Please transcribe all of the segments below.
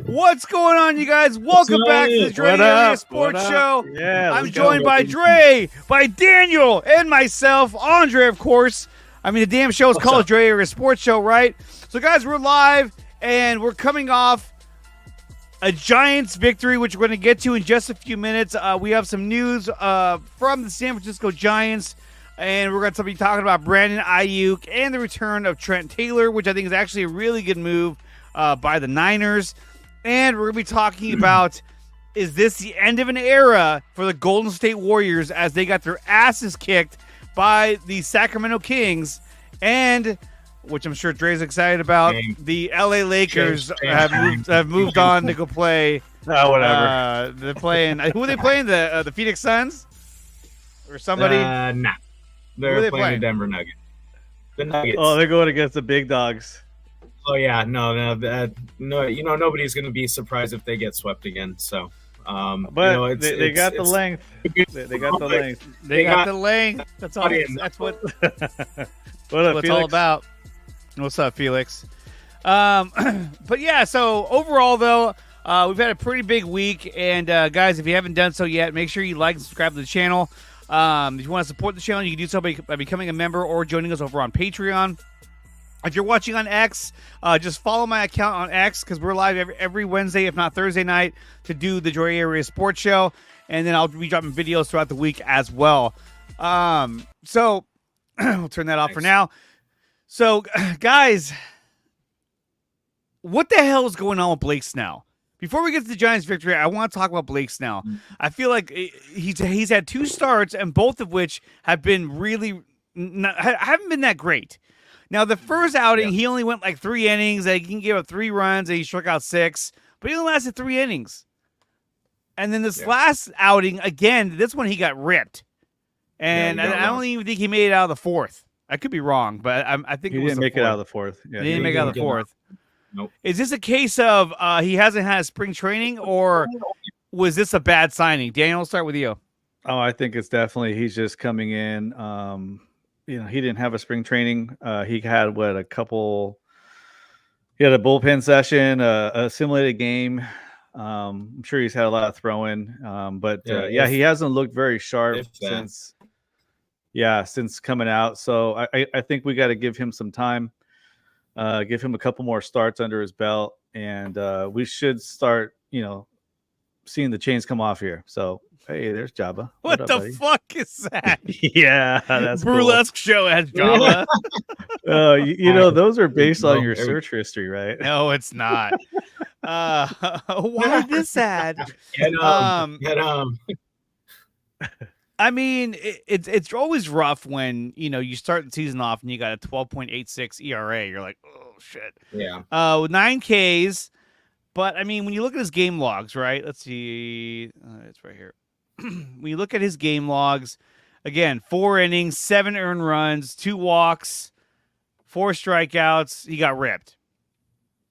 What's going on, you guys? Welcome back to the Dre Area Sports Show. Yeah, I'm joined by Dre, by Daniel, and myself, Andre, of course. I mean, the damn show is called Dre Area Sports Show, right? So, guys, we're live, and we're coming off a Giants victory, which we're going to get to in just a few minutes. We have some news from the San Francisco Giants, and we're going to be talking about Brandon Aiyuk and the return of Trent Taylor, which I think is actually a really good move by the Niners. And we're going to be talking about, is this the end of an era for the Golden State Warriors as they got their asses kicked by the Sacramento Kings, and, which I'm sure Dre's excited about, the LA Lakers have moved on to go play. Whatever. They're playing. Who are they playing? The Phoenix Suns? Or somebody? Nah. They're playing the Denver Nuggets. The Nuggets. Oh, they're going against the big dogs. Oh yeah, no. You know, nobody's going to be surprised if they get swept again. So, but they got the length. They got the length. They got the length. That's all. That's what. What it's all about. What's up, Felix? But yeah. So overall, though, we've had a pretty big week, and guys, if you haven't done so yet, make sure you like and subscribe to the channel. If you want to support the channel, you can do so by becoming a member or joining us over on Patreon. If you're watching on X, just follow my account on X, because we're live every Wednesday, if not Thursday night, to do the Dre Area Sports Show. And then I'll be dropping videos throughout the week as well. So we'll turn that off for now. So, guys, what the hell is going on with Blake Snell? Before we get to the Giants' victory, I want to talk about Blake Snell. I feel like he's had two starts, and both of which have been haven't been that great. Now, the first outing, he only went like 3 innings. He can give up 3 runs, and he struck out 6. But he only lasted 3 innings. And then this last outing, again, this one he got ripped. And I don't even think he made it out of the 4th. I could be wrong, but I think he it was didn't make it out of the 4th. Yeah, he didn't make it out of the 4th. Nope. Is this a case of he hasn't had spring training, or was this a bad signing? Daniel, I'll start with you. Oh, I think it's definitely he's just coming in. He didn't have a spring training. He had He had a bullpen session, a simulated game. I'm sure he's had a lot of throwing, but he hasn't looked very sharp since coming out. So I think we got to give him some time, give him a couple more starts under his belt, and we should start, seeing the chains come off here. So. Hey, there's Jabba. What the fuck is that? Yeah, that's burlesque show has Jabba. Those are based on your search history, right? No, it's not. Why this ad? I mean, it's always rough when you start the season off and you got a 12.86 ERA. You're like, oh shit. Yeah. With 9 Ks, but I mean, when you look at his game logs, right? Let's see, it's right here. When you look at his game logs, again, 4 innings, 7 earned runs, 2 walks, 4 strikeouts. He got ripped.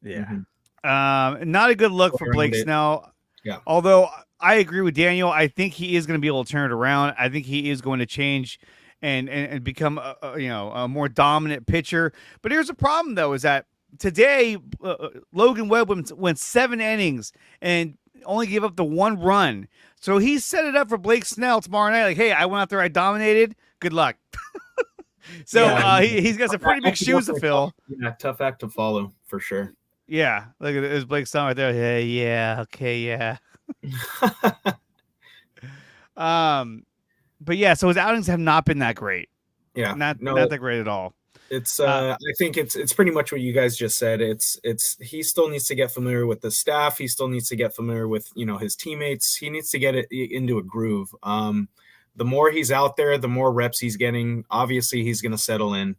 Yeah. Not a good look for Blake Snell. Yeah. Although I agree with Daniel, I think he is going to be able to turn it around. I think he is going to change and become a more dominant pitcher. But here's the problem, though, is that today Logan Webb went 7 innings and only gave up the 1 run. So he set it up for Blake Snell tomorrow night. Like, hey, I went out there, I dominated. Good luck. So he's got some pretty big shoes to fill. Yeah, tough act to follow for sure. Yeah, look at this Blake Snell right there. Hey, yeah, okay, yeah. But yeah, so his outings have not been that great. Yeah, not that great at all. It's I think it's pretty much what you guys just said. It's he still needs to get familiar with the staff. He still needs to get familiar with his teammates. He needs to get it into a groove. The more he's out there, the more reps he's getting. Obviously, he's going to settle in.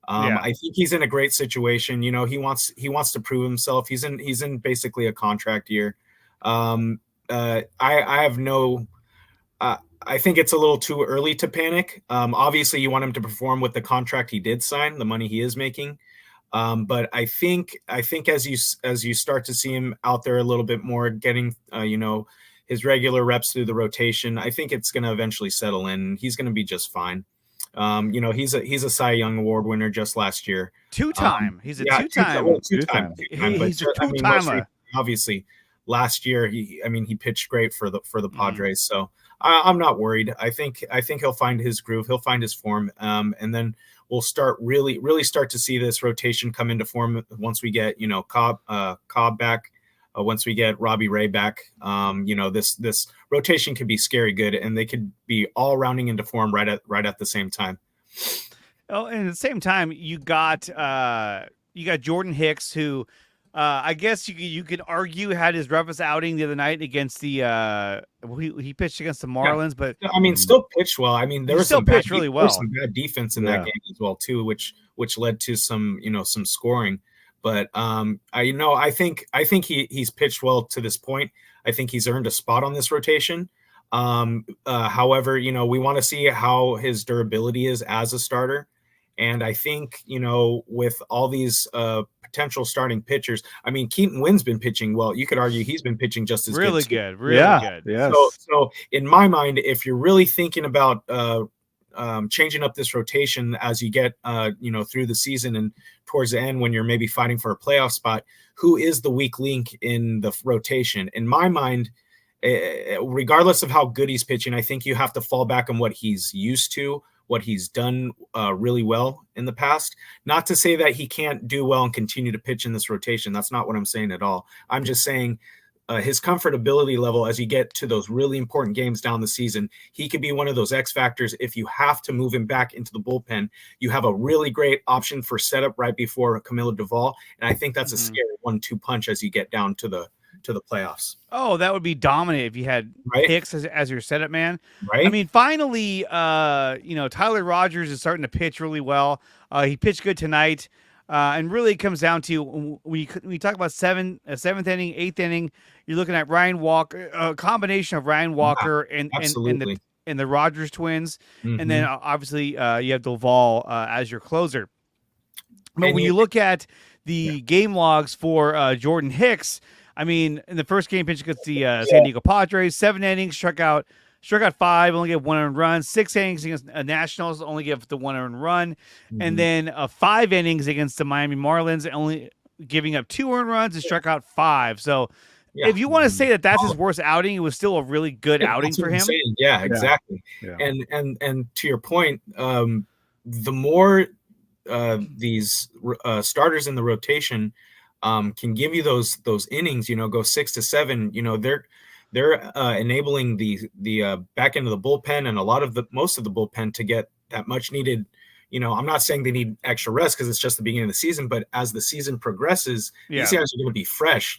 I think he's in a great situation. He wants to prove himself. He's in basically a contract year. I have no. I think it's a little too early to panic. Obviously, you want him to perform with the contract he did sign, the money he is making. But I think as you start to see him out there a little bit more, getting his regular reps through the rotation, I think it's going to eventually settle in. He's going to be just fine. He's a Cy Young Award winner just last year. Two-time. He's a two-time. Two-time. He's a two-timer. obviously last year he pitched great for the Padres. So I'm not worried. I think he'll find his groove. He'll find his form. And then we'll really start to see this rotation come into form once we get, Cobb back. Once we get Robbie Ray back, this rotation could be scary good, and they could be all rounding into form right at the same time. Oh, and at the same time, you got Jordan Hicks, who I guess you could argue had his roughest outing the other night against the he pitched against the Marlins, but still pitched well. There was still pitched really well. There was some bad defense in that game as well too, which led to some scoring. But I think he's pitched well to this point. I think he's earned a spot on this rotation. However, we want to see how his durability is as a starter. And I think, with all these potential starting pitchers, Keaton Wynn's been pitching well. You could argue he's been pitching just as really good. Really good. Yes. So in my mind, if you're really thinking about changing up this rotation as you get through the season and towards the end when you're maybe fighting for a playoff spot, who is the weak link in the rotation? In my mind, regardless of how good he's pitching, I think you have to fall back on what he's used to, what he's done really well in the past. Not to say that he can't do well and continue to pitch in this rotation. That's not what I'm saying at all. I'm just saying his comfortability level as you get to those really important games down the season, he could be one of those X factors. If you have to move him back into the bullpen, you have a really great option for setup right before Camilo Doval. And I think that's a scary 1-2 punch as you get down to the playoffs. Oh, that would be dominant if you had Hicks as your setup man. Right. Finally, Tyler Rogers is starting to pitch really well. He pitched good tonight. And really it comes down to when you talk about seventh inning, eighth inning, you're looking at Ryan Walker, a combination of Ryan Walker and the Rogers twins. Mm-hmm. And then obviously you have Doval as your closer. But when you look at the game logs for Jordan Hicks, in the first game pitch against the San Diego Padres, 7 innings, struck out 5, only gave 1 earned run. 6 innings against Nationals, only gave the 1 earned run. Mm-hmm. And then 5 innings against the Miami Marlins, only giving up 2 earned runs and struck out 5. So if you want to say that that's his worst outing, it was still a really good outing for him. Yeah, exactly. Yeah. And to your point, the more these starters in the rotation can give you those innings, go 6 to 7, they're enabling the back end of the bullpen and most of the bullpen to get that much needed. I'm not saying they need extra rest because it's just the beginning of the season, but as the season progresses, these guys are going to be fresh,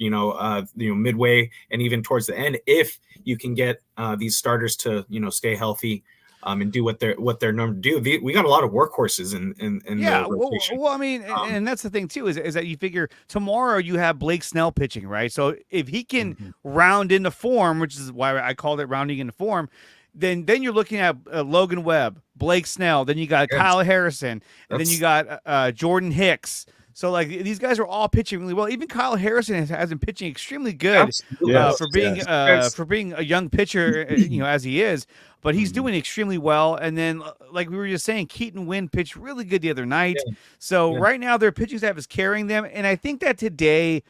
midway and even towards the end, if you can get these starters to, stay healthy and do what they're known to do. We got a lot of workhorses in the rotation. And that's the thing too, is that you figure tomorrow you have Blake Snell pitching, right? So if he can round into form, which is why I called it rounding into form, then you're looking at Logan Webb, Blake Snell, then you got Kyle Harrison, and then you got Jordan Hicks. So these guys are all pitching really well. Even Kyle Harrison has been pitching extremely good for being a young pitcher, as he is. But he's doing extremely well. And then, like we were just saying, Keaton Wynn pitched really good the other night. Yeah. So right now their pitching staff is carrying them, and I think that today,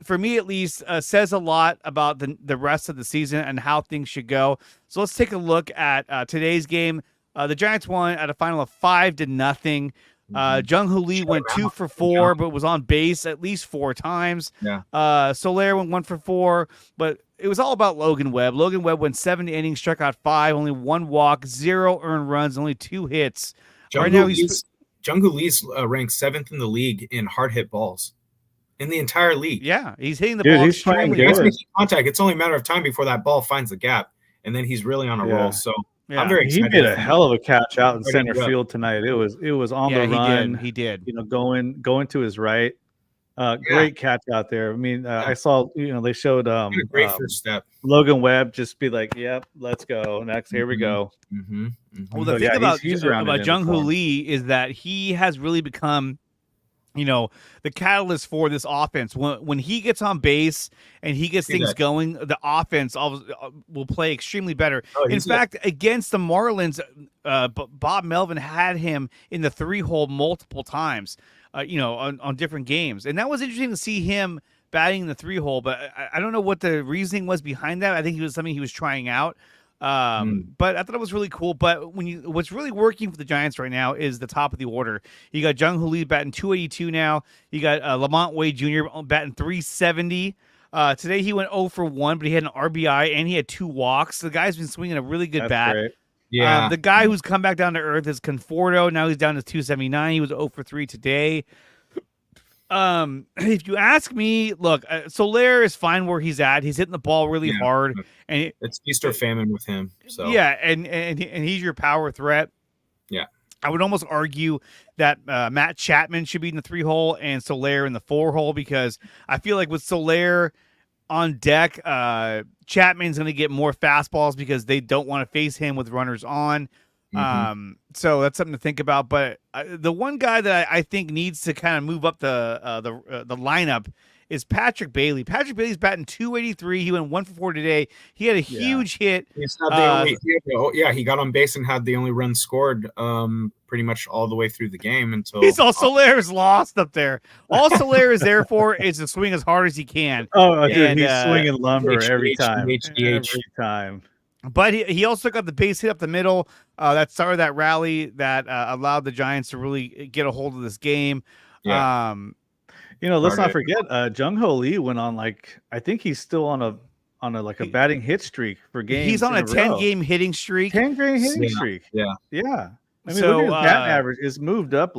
for me at least, says a lot about the rest of the season and how things should go. So let's take a look at today's game. The Giants won at a final of 5-0. Jung-Hoo Lee went 2 for 4, but was on base at least 4 times. Soler went 1 for 4, but it was all about Logan Webb. Logan Webb went 7 innings, struck out 5, only 1 walk, 0 earned runs, only 2 hits. Jung-Hoo Lee's ranked 7th in the league in hard hit balls in the entire league. Yeah, he's hitting the ball extremely good. Making contact. It's only a matter of time before that ball finds the gap, and then he's really on a roll. So I'm very excited. He made a hell of a catch out in center field tonight. It was on the run. He did. Going to his right. Great catch out there. I saw, they showed great first step. Logan Webb just be like, yep, let's go. Next, here we go. Mm-hmm. Mm-hmm. Well, the thing about Jung-Hoo Lee is that he has really become, the catalyst for this offense. When he gets on base and he gets things going, the offense will play extremely better. In fact, against the Marlins, Bob Melvin had him in the 3-hole multiple times, on different games. And that was interesting to see him batting the 3-hole, but I don't know what the reasoning was behind that. I think it was something he was trying out. But I thought it was really cool. But what's really working for the Giants right now is the top of the order. You got Jung Hoo Lee batting 282 now. You got Lamont Wade Jr. batting 370. Today he went 0 for 1, but he had an RBI and he had 2 walks. The guy's been swinging a really good bat. Great. Yeah. The guy who's come back down to earth is Conforto. Now he's down to 279. He was 0 for 3 today. If you ask me, look, Soler is fine where he's at. He's hitting the ball really hard, and it's feast or famine with him. So yeah, and he's your power threat. Yeah, I would almost argue that Matt Chapman should be in the 3-hole and Soler in the 4-hole, because I feel like with Soler on deck, Chapman's going to get more fastballs because they don't want to face him with runners on. So that's something to think about. But the one guy that I think needs to kind of move up the lineup is Patrick Bailey. Patrick Bailey's batting 283. He went 1 for 4 today. He had a huge hit. He's not he got on base and had the only run scored pretty much all the way through the game until he's all Soler's lost up there. All Soler is there for is to swing as hard as he can. Oh, dude, he's swinging lumber every time. Every time. But he also got the base hit up the middle. That started that rally that allowed the Giants to really get a hold of this game. Yeah. Let's not forget, Jung Ho Lee went on I think he's still on a batting hit streak for games. He's on a 10-game hitting streak. 10-game hitting streak. Yeah. I mean, look at his batting average. It's moved up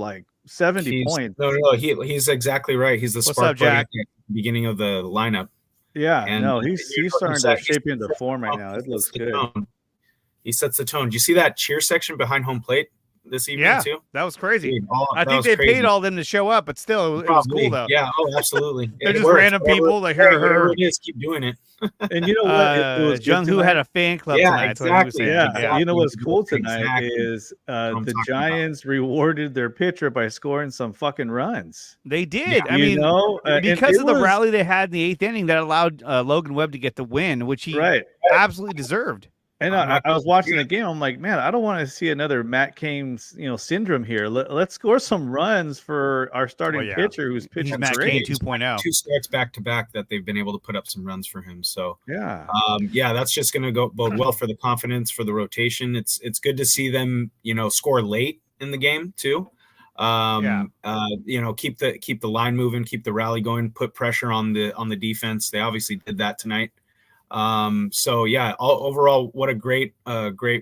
70 points. No, he's exactly right. He's the spark plug at the beginning of the lineup. Yeah, and he's starting to shape into form right now. It looks good. He sets the tone. Do you see that cheer section behind home plate this evening too? That was crazy. Dude, I think they paid all them to show up, but still, it was cool though. Yeah, absolutely. They're just random people. Like whatever it is, keep doing it. And you know what? It was Jung Hoo had a fan club tonight. Exactly. Yeah. You know what's cool tonight is the Giants rewarded their pitcher by scoring some fucking runs. They did. I mean, because of the rally they had in the 8th inning that allowed Logan Webb to get the win, which he absolutely deserved. And I was watching the game. I'm like, man, I don't want to see another Matt Cain, syndrome here. Let's score some runs for our starting pitcher who's pitching Matt great. Cain 2.0. 2 starts back to back that they've been able to put up some runs for him. So that's just going to bode well for the confidence for the rotation. It's good to see them, score late in the game too. Keep the line moving, keep the rally going, put pressure on the defense. They obviously did that tonight. Overall, what a great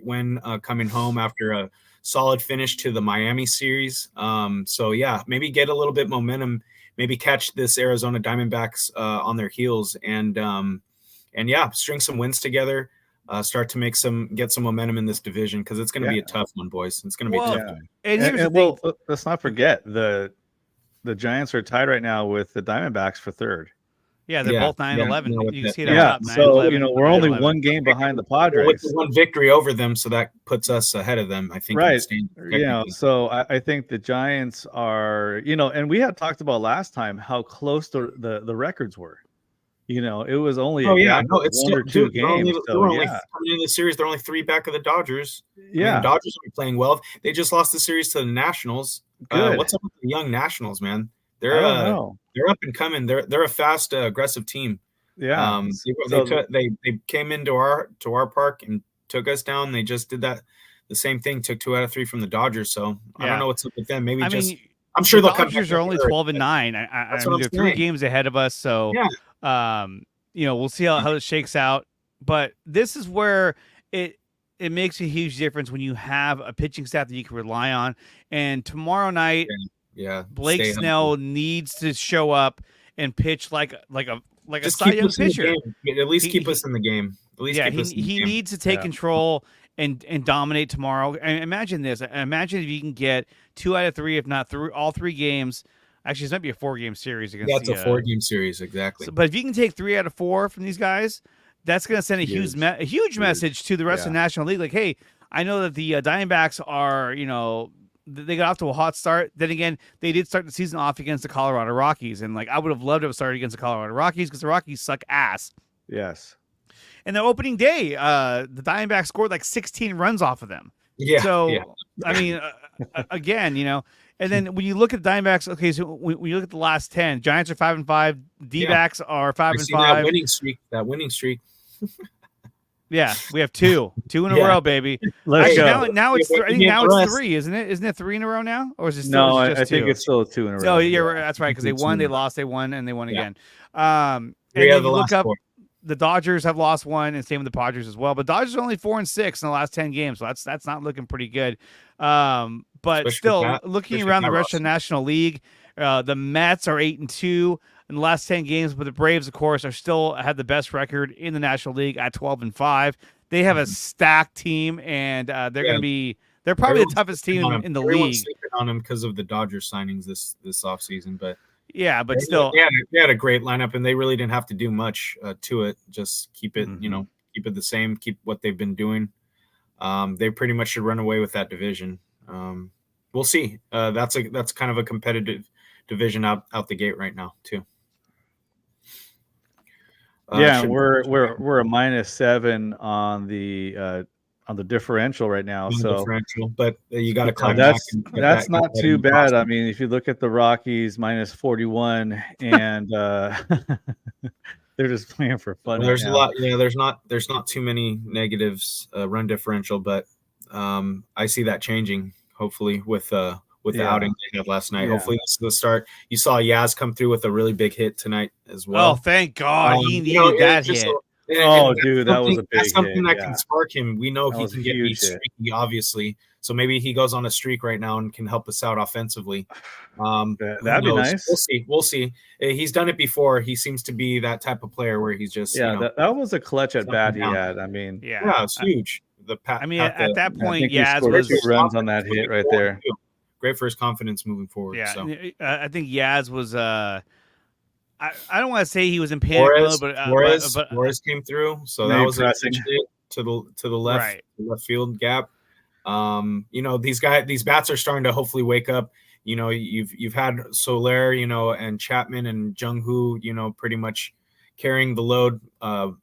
win coming home after a solid finish to the Miami series. Maybe get a little bit momentum, maybe catch this Arizona Diamondbacks on their heels, and string some wins together, start to get some momentum in this division, because it's going to be a tough one, boys. It's going to be a tough one. And let's not forget the Giants are tied right now with the Diamondbacks for third. Yeah, they're both 9-11. You can see it. We're only 1 game behind the Padres. With the 1 victory over them, so that puts us ahead of them, I think. Right. So I think the Giants are, and we had talked about last time how close the records were. It was only it's 1 or 2 games. Coming in the series, they're only 3 back of the Dodgers. Yeah, the Dodgers are playing well. They just lost the series to the Nationals. What's up with the young Nationals, man? They're up and coming. They're a fast, aggressive team. Yeah. They came into our park and took us down. They just did that. The same thing. Took 2 out of 3 from the I don't know what's up with them. Maybe I'm sure they'll come back. The Dodgers are only 12-9. They're 3 games ahead of us. So we'll see how it shakes out. But this is where it makes a huge difference when you have a pitching staff that you can rely on. And tomorrow night. Blake Snell needs to show up and pitch like a Cy Young pitcher. At least keep us in the game. He needs to take control and dominate tomorrow. And imagine this. Imagine if you can get 2 out of 3, if not all 3 games. Actually, this might be a 4-game series against. That's a 4-game series, exactly. But if you can take 3 out of 4 from these guys, that's going to send a huge message to the rest of the National League. Like, hey, I know that the Diamondbacks are, they got off to a hot start. Then again, they did start the season off against the Colorado Rockies. And I would have loved to have started against the Colorado Rockies because the Rockies suck ass. Yes. And the opening day, the Diamondbacks scored 16 runs off of them. Yeah. So, I mean, again, And then when you look at the Diamondbacks, okay, so when you look at the last 10, Giants are 5-5, D-backs are 5-5. That winning streak. Yeah, we have two in a row, baby. Let's go. Now it's I think now it's 3, isn't it? Isn't it 3 in a row now, or is it still? No, just I think 2? it's still 2 in a row. No, you're right. That's right, because they won, they lost, they won, and they won again. And then you look up, the Dodgers have lost 1, and same with the Padres as well. But Dodgers are only 4-6 in the last 10 games, so that's not looking pretty good. But especially still, looking around the rest of the National League, the Mets are 8-2 in the last 10 games, but the Braves, of course, have the best record in the National League at 12-5. They have a stacked team, and they're going to be. They're probably the toughest team in the league. Sleeping on them because of the Dodgers signings this offseason, but yeah, but still, they had a great lineup, and they really didn't have to do much to it. Just keep it, keep it the same, keep what they've been doing. They pretty much should run away with that division. We'll see. That's kind of a competitive division out the gate right now too. We're a -7 on the differential right now. But you got to climb back. That's not too bad. I mean, if you look at the Rockies, -41, and they're just playing for fun. There's a lot. Yeah, there's not too many negatives run differential, but I see that changing. Hopefully with the outing they had last night. Hopefully this is the start. You saw Yaz come through with a really big hit tonight as well. Oh, thank God. He needed that hit. Dude, that was a big hit. That's something that can spark him. We know he can get streaky, obviously. So maybe he goes on a streak right now and can help us out offensively. That'd be nice. We'll see. He's done it before. He seems to be that type of player where he's just that was a clutch at bat he had. I mean, it's huge. At that point, Yaz was 2 runs on that hit right there. Great for his confidence moving forward. Yeah, so. I think Yaz was. I don't want to say he was in panic mode, but Flores came through, so that was to the left, left field gap. These bats are starting to hopefully wake up. You've had Soler, and Chapman and Jung-Hoo, pretty much carrying the load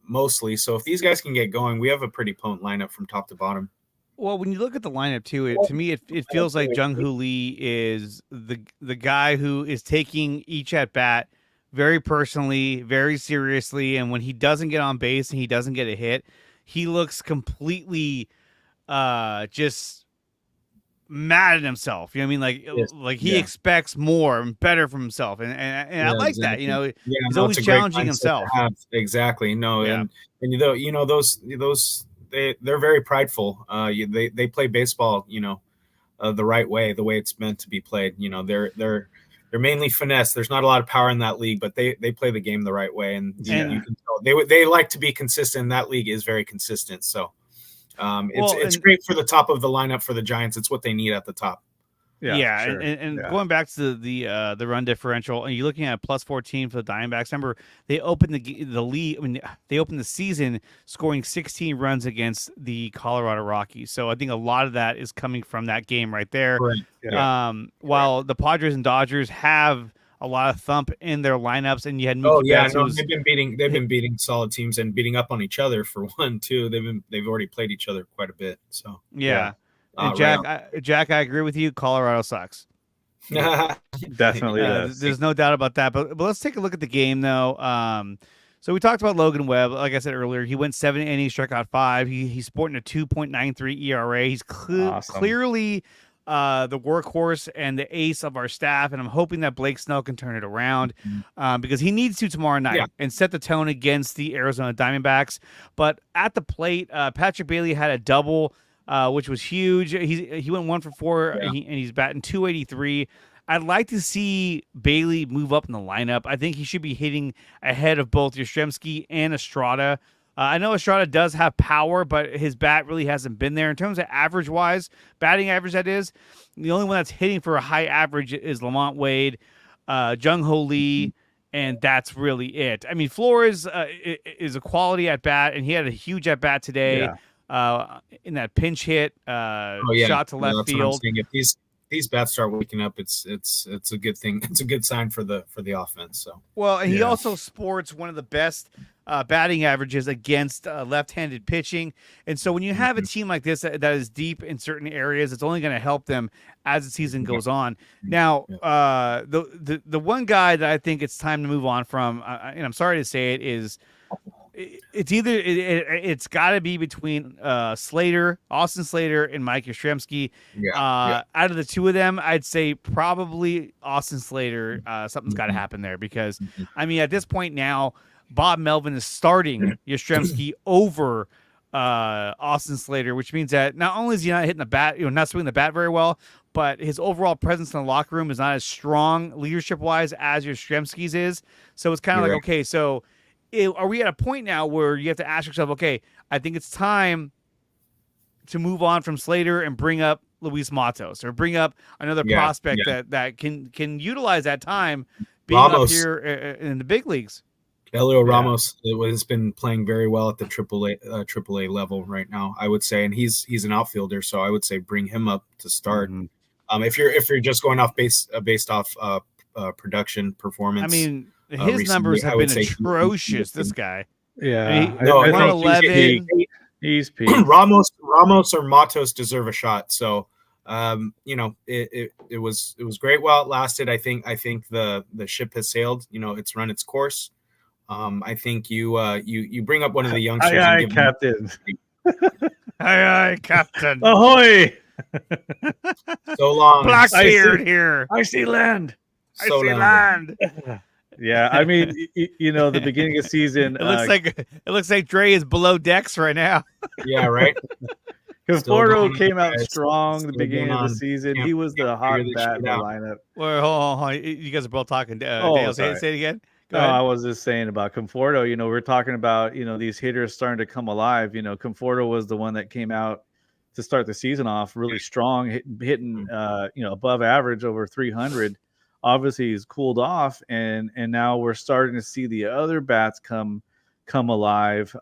mostly. So if these guys can get going, we have a pretty potent lineup from top to bottom. Well, when you look at the lineup too, to me it feels like Jung-Hoo Lee is the guy who is taking each at bat very personally, very seriously, and when he doesn't get on base and he doesn't get a hit, he looks completely just mad at himself. You know what I mean? Like he expects more and better from himself, and I like that. He's always challenging himself. Exactly. No, and those. They're very prideful. They play baseball, the right way, the way it's meant to be played. They're mainly finesse. There's not a lot of power in that league, but they play the game the right way, and you can tell they like to be consistent. That league is very consistent, so it's great for the top of the lineup for the Giants. It's what they need at the top. Going back to the run differential, and you're looking at +14 for the Diamondbacks. Remember, they opened the league. I mean, they opened the season scoring 16 runs against the Colorado Rockies. So I think a lot of that is coming from that game right there. Right. Yeah. While the Padres and Dodgers have a lot of thump in their lineups, and you had they've been beating solid teams and beating up on each other for one too. They've already played each other quite a bit. So yeah. And Jack, I agree with you. Colorado sucks. Definitely does. There's no doubt about that. But let's take a look at the game, though. So we talked about Logan Webb. Like I said earlier, he went 7 innings, struck out 5. He's sporting a 2.93 ERA. He's clearly the workhorse and the ace of our staff, and I'm hoping that Blake Snell can turn it around because he needs to tomorrow night and set the tone against the Arizona Diamondbacks. But at the plate, Patrick Bailey had a double, which was huge. He went 1 for 4, and he's batting .283. I'd like to see Bailey move up in the lineup. I think he should be hitting ahead of both Yastrzemski and Estrada. I know Estrada does have power, but his bat really hasn't been there. In terms of average-wise, batting average that is, the only one that's hitting for a high average is Lamont Wade, Jung-Ho Lee, and that's really it. I mean, Flores is a quality at-bat, and he had a huge at-bat today in that pinch hit shot to left field. If these bats start waking up, it's a good thing. It's a good sign for the offense. So and he also sports one of the best batting averages against left-handed pitching. And so when you have a team like this that is deep in certain areas, it's only going to help them as the season goes on. Now, the one guy that I think it's time to move on from, and I'm sorry to say it, is it's either it's got to be between Austin Slater, and Mike Yastrzemski. Out of the two of them, I'd say probably Austin Slater. Something's got to happen there because, I mean, at this point now, Bob Melvin is starting Yastrzemski over Austin Slater, which means that not only is he not hitting the bat, not swinging the bat very well, but his overall presence in the locker room is not as strong leadership-wise as Yastrzemski's is. So it's kind of like, okay, so are we at a point now where you have to ask yourself, okay, I think it's time to move on from Slater and bring up Luis Matos or bring up another prospect that can utilize that time being up here in the big leagues. Elio Ramos has been playing very well at the AAA level right now, I would say, and he's an outfielder, so I would say bring him up to start. If you're just going off based off production performance, I mean, his numbers have been atrocious. This guy, I think 111. He's peaked. Ramos or Matos deserve a shot. So, it was great while it lasted. I think the ship has sailed. It's run its course. I think you bring up one of the youngsters. Aye, Captain. Aye, Captain. Ahoy! So long. Blackbeard here. I see land. I see land. Yeah, I mean, the beginning of season. It looks like Dre is below decks right now. Yeah, right. Conforto came out strong the beginning of the season. He was the hot bat in the lineup. Well, hold on. You guys are both talking. Dale, say it again. No, I was just saying about Conforto. We're talking about these hitters starting to come alive. Conforto was the one that came out to start the season off really strong, hitting above average over 300. Obviously, he's cooled off, and now we're starting to see the other bats come alive.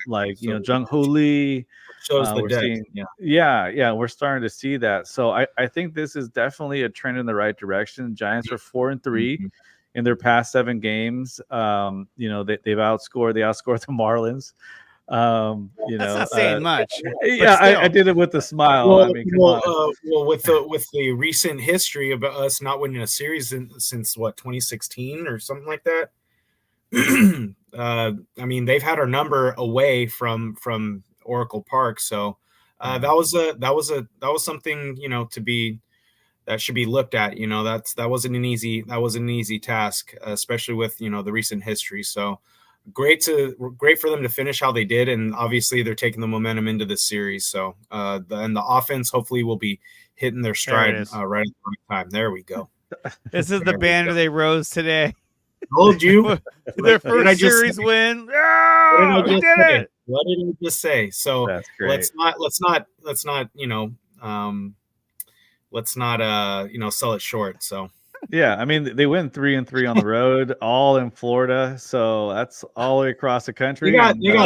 Like Jung Ho Lee. Shows the we're deck. seeing, we're starting to see that. So I think this is definitely a trend in the right direction. Giants are 4-3. In their past 7 games, they've outscored the Marlins. That's not saying much. Yeah, I did it with a smile. Well, I mean, come on. With the recent history of us not winning a series since 2016 or something like that. I mean, they've had our number away from Oracle Park, so that was something to be. That should be looked at. That wasn't an easy task, especially with the recent history. So great for them to finish how they did, and obviously they're taking the momentum into this series. So the offense hopefully will be hitting their stride right at the right time. There we go. This is the banner they rose today. Told you their first series win. Oh, we did it. What did I just say? So that's great. let's not sell it short. So yeah, I mean, they win 3-3 on the road, all in Florida, so that's all the way across the country. All the way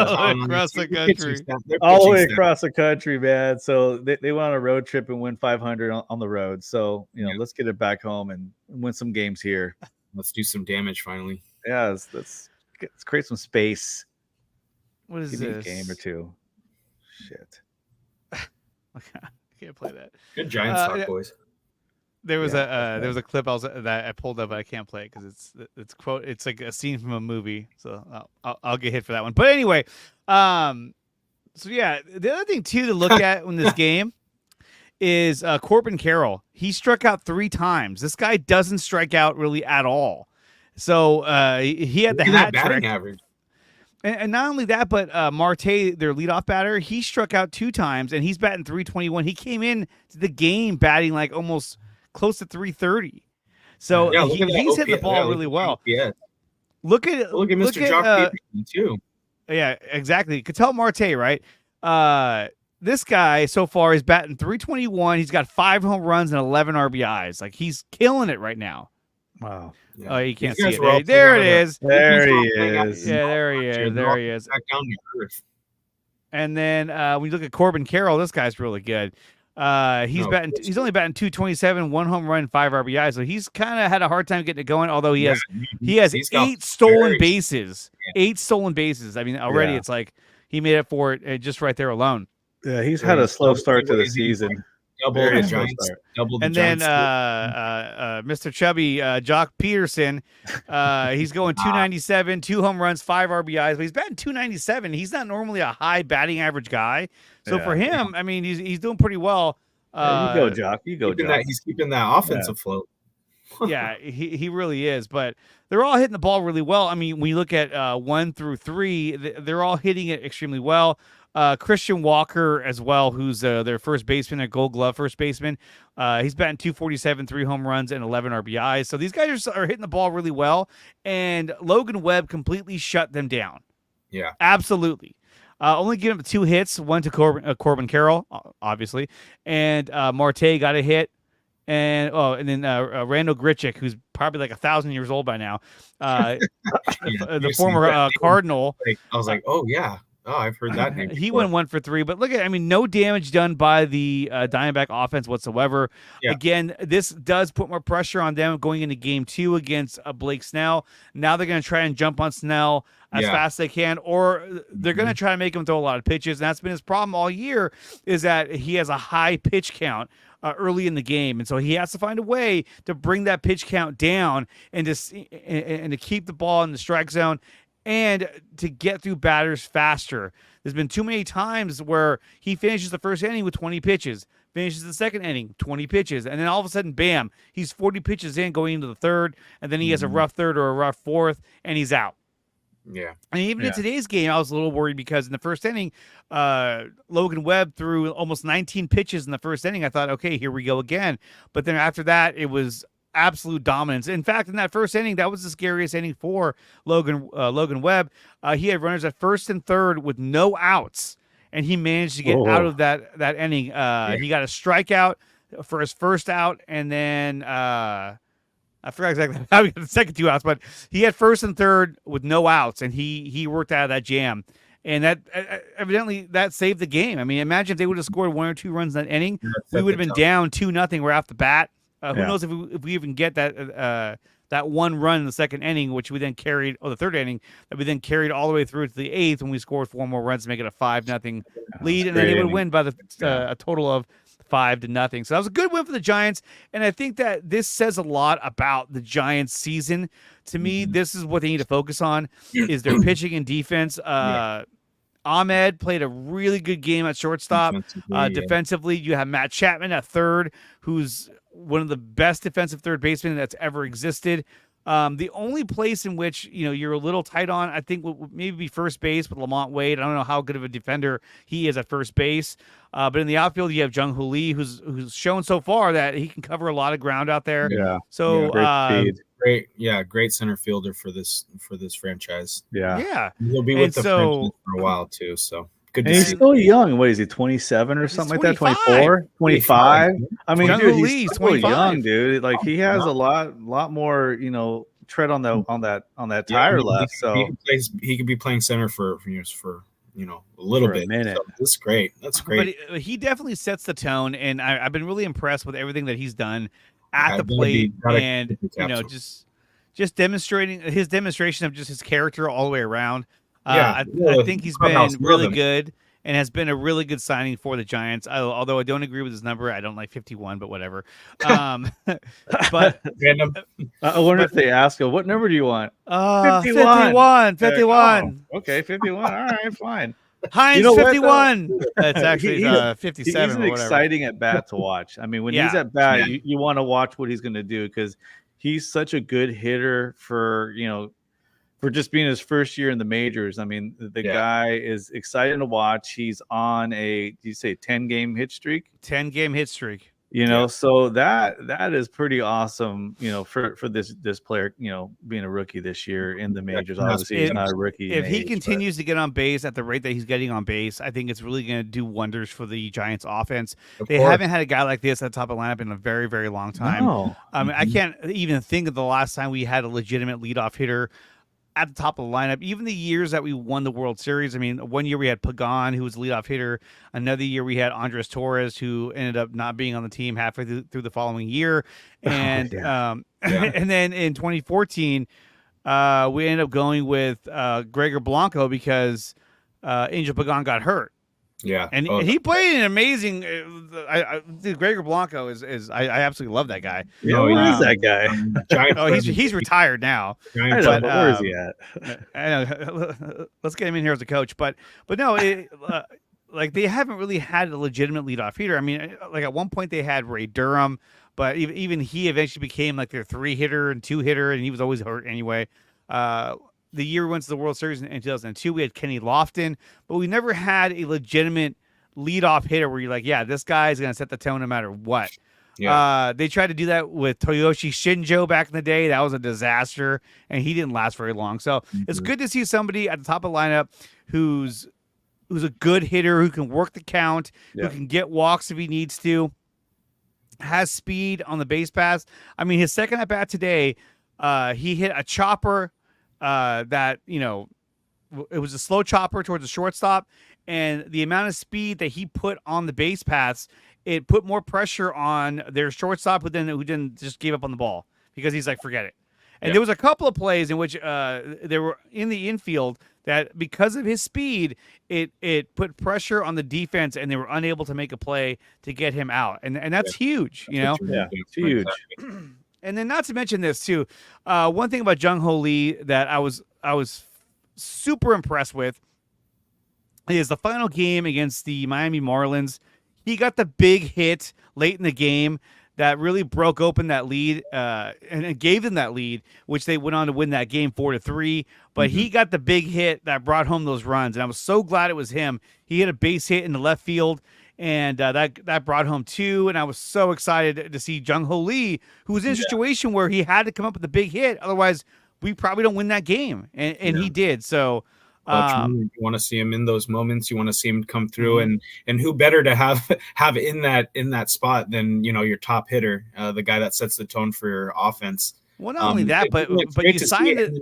across the country, all the way across the country, man. So they went on a road trip and win 500 on the road. So let's get it back home and win some games here. Let's do some damage finally. Yeah, let's create some space. What is this? A game or two. Shit. I can't play that. Good Giants talk, boys. There was a clip that I pulled up, but I can't play it because it's like a scene from a movie, so I'll get hit for that one. But anyway, so yeah, the other thing too to look at in this game is Corbin Carroll. He struck out 3 times. This guy doesn't strike out really at all. So he had the hat trick. Average. And not only that, but Marte, their leadoff batter, he struck out 2 times, and he's batting 321. He came in to the game batting like almost close to 330. So he's hitting the ball really well. Yeah. Look at Mr. Jock Peterson too. Yeah, exactly. Ketel Marte, right? This guy so far is batting 321. He's got 5 home runs and 11 RBIs. Like, he's killing it right now. Wow. Yeah. Oh, you can't see it. There it is. There he is. Yeah, there he is. There he is. Back down to earth. And then when you look at Corbin Carroll, this guy's really good. He's only batting 227, 1 home run, 5 RBIs. So he's kind of had a hard time getting it going. Although he has 8 stolen bases. 8 stolen bases. I mean, already it's like he made up for it just right there alone. Yeah, he's had a slow start to the season. Double the Giants. And then Mr. Chubby, Jock Peterson, he's going 297, 2 home runs, 5 RBIs, but he's batting 297. He's not normally a high batting average guy. So for him, I mean, he's doing pretty well. You go, Jock. You go, Jock. He's keeping that offense afloat. Yeah, he really is. But they're all hitting the ball really well. I mean, when you look at 1 through 3, they're all hitting it extremely well. Christian Walker as well, who's their first baseman, their Gold Glove first baseman. He's batting 247, 3 home runs, and 11 RBIs. So these guys are hitting the ball really well. And Logan Webb completely shut them down. Yeah, absolutely. Only giving him 2 hits, one to Corbin Carroll, obviously, and Marte got a hit. And then Randall Grichuk, who's probably like 1,000 years old by now, the former Cardinal. I was like, oh yeah. Oh, I've heard that name. He went 1 for 3, but look at, I mean, no damage done by the Diamondback offense whatsoever. Yeah. Again, this does put more pressure on them going into game 2 against Blake Snell. Now they're going to try and jump on Snell as fast as they can, or they're going to try to make him throw a lot of pitches. And that's been his problem all year, is that he has a high pitch count early in the game, and so he has to find a way to bring that pitch count down and to keep the ball in the strike zone and to get through batters faster. There's been too many times where he finishes the first inning with 20 pitches, finishes the second inning, 20 pitches, and then all of a sudden, bam, he's 40 pitches in going into the third, and then he has a rough third or a rough fourth, and he's out. Yeah. And even in today's game, I was a little worried because in the first inning, Logan Webb threw almost 19 pitches in the first inning. I thought, okay, here we go again. But then after that, it was absolute dominance. In fact, in that first inning, that was the scariest inning for Logan Webb. He had runners at first and third with no outs, and he managed to get out of that inning. He got a strikeout for his first out, and then I forgot exactly how he got the second 2 outs, but he had first and third with no outs, and he worked out of that jam. And that evidently that saved the game. I mean, imagine if they would have scored 1 or 2 runs in that inning, we would have been down 2-0 right off the bat. Who knows if we even get that 1 run in the second inning, which we then carried, the third inning, that we then carried all the way through to the 8th when we scored 4 more runs to make it a 5-0 lead, and then they would win by a total of 5-0. So that was a good win for the Giants, and I think that this says a lot about the Giants' season. To me, this is what they need to focus on, is their pitching and defense. Ahmed played a really good game at shortstop. Defensively, you have Matt Chapman at third, who's one of the best defensive third basemen that's ever existed. The only place in which you're a little tight on, I think, would maybe be first base with Lamont Wade. I don't know how good of a defender he is at first base, but in the outfield you have Jung Hoo Lee, who's shown so far that he can cover a lot of ground out there. Yeah. So great center fielder for this franchise. Yeah. He'll be with the franchise for a while too. So. Good and he's still young. What is he, 27 or something like that? 24, 25? I mean, dude, he's still young, dude. Like, he has a lot more, tread on that tire left. So he could be playing center for a little bit. A minute. So that's great. That's great. But he definitely sets the tone, and I've been really impressed with everything that he's done at the plate, and just demonstrating his demonstration of just his character all the way around. I think he's been really good and has been a really good signing for the Giants. Although I don't agree with his number. I don't like 51, but whatever. But I wonder if they ask him, what number do you want? 51. 51. Oh, okay, 51. All right, fine. Heinz 51. That's actually 57. He's an exciting at bat to watch. I mean, when he's at bat, you want to watch what he's going to do because he's such a good hitter for just being his first year in the majors. I mean, the guy is exciting to watch. He's on a 10-game hit streak? 10-game hit streak. So that is pretty awesome, for this player, being a rookie this year in the majors. Obviously, he's not a rookie. If he continues to get on base at the rate that he's getting on base, I think it's really going to do wonders for the Giants offense. They haven't had a guy like this at the top of the lineup in a very, very long time. No. I mean, I can't even think of the last time we had a legitimate leadoff hitter at the top of the lineup. Even the years that we won the World Series, I mean, one year we had Pagan, who was a leadoff hitter. Another year we had Andres Torres, who ended up not being on the team halfway through the following year. And and then in 2014, we ended up going with Gregor Blanco because Angel Pagan got hurt. Yeah, and he played an amazing. Gregor Blanco is I absolutely love that guy. Yeah, where is that guy? He's retired now. I know, but where is he at? I know. Let's get him in here as a coach, but no, like they haven't really had a legitimate leadoff hitter. I mean, like at one point they had Ray Durham, but even he eventually became like their 3-hitter and 2-hitter, and he was always hurt anyway. The year we went to the World Series in 2002, we had Kenny Lofton, but we never had a legitimate leadoff hitter where you're like, yeah, this guy is going to set the tone no matter what. Yeah. They tried to do that with Toyoshi Shinjo back in the day. That was a disaster, and he didn't last very long. So it's good to see somebody at the top of the lineup who's a good hitter, who can work the count, who can get walks if he needs to, has speed on the base pass. I mean, his second at bat today, he hit a chopper that, it was a slow chopper towards the shortstop, and the amount of speed that he put on the base paths, it put more pressure on their shortstop who didn't just give up on the ball because he's like, forget it. And there was a couple of plays in which they were in the infield that because of his speed, it put pressure on the defense and they were unable to make a play to get him out. And that's huge, Yeah, it's huge. And then not to mention this too, one thing about Jung Ho Lee that I was super impressed with is the final game against the Miami Marlins. He got the big hit late in the game that really broke open that lead and gave them that lead, which they went on to win that game 4-3. But he got the big hit that brought home those runs, and I was so glad it was him. He hit a base hit in the left field, and that brought home 2. And I was so excited to see Jung Ho Lee, who was in a situation where he had to come up with a big hit. Otherwise, we probably don't win that game, and he did. So you want to see him in those moments. You want to see him come through, and who better to have in that spot than your top hitter, the guy that sets the tone for your offense. Well, not only that, but you signed it.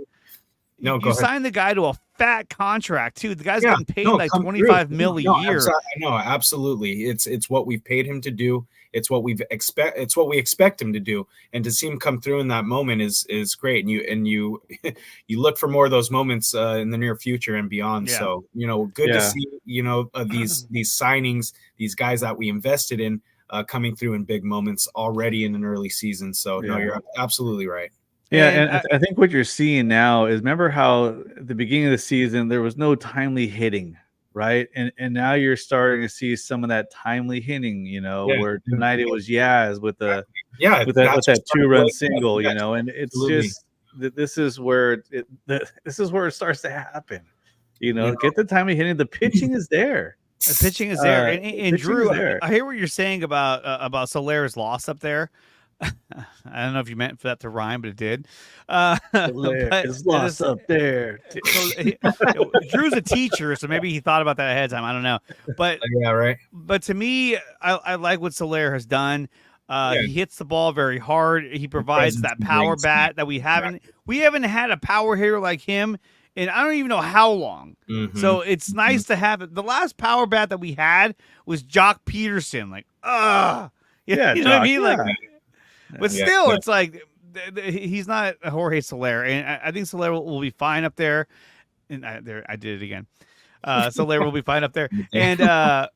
You signed the guy to a fat contract too. The guy's getting paid like $25 million a year. No, absolutely. It's what we've paid him to do. It's what we expect him to do, and to see him come through in that moment is great. And you look for more of those moments in the near future and beyond. Yeah. So good to see these signings, these guys that we invested in coming through in big moments already in an early season. So no, you're absolutely right. Yeah, and I think what you're seeing now is, remember how at the beginning of the season there was no timely hitting, right? And now you're starting to see some of that timely hitting, where tonight it was Yaz with that 2-run single, and it's just this is where it starts to happen. Get the timely hitting. The pitching is there. The pitching is there, and Drew, I hear what you're saying about Soler's loss up there. I don't know if you meant for that to rhyme, but it did. It's lost up there. Drew's a teacher, so maybe he thought about that ahead of time. I don't know, but yeah, right. But to me, I like what Soler has done. He hits the ball very hard. He provides that power bat that we haven't had a power hitter like him, and I don't even know how long. So it's nice to have it. The last power bat that we had was Jock Peterson. Like, you know what I mean? Like. But still, it's like he's not a Jorge Soler, and I think Soler will be fine up there. And I did it again. Soler will be fine up there, and I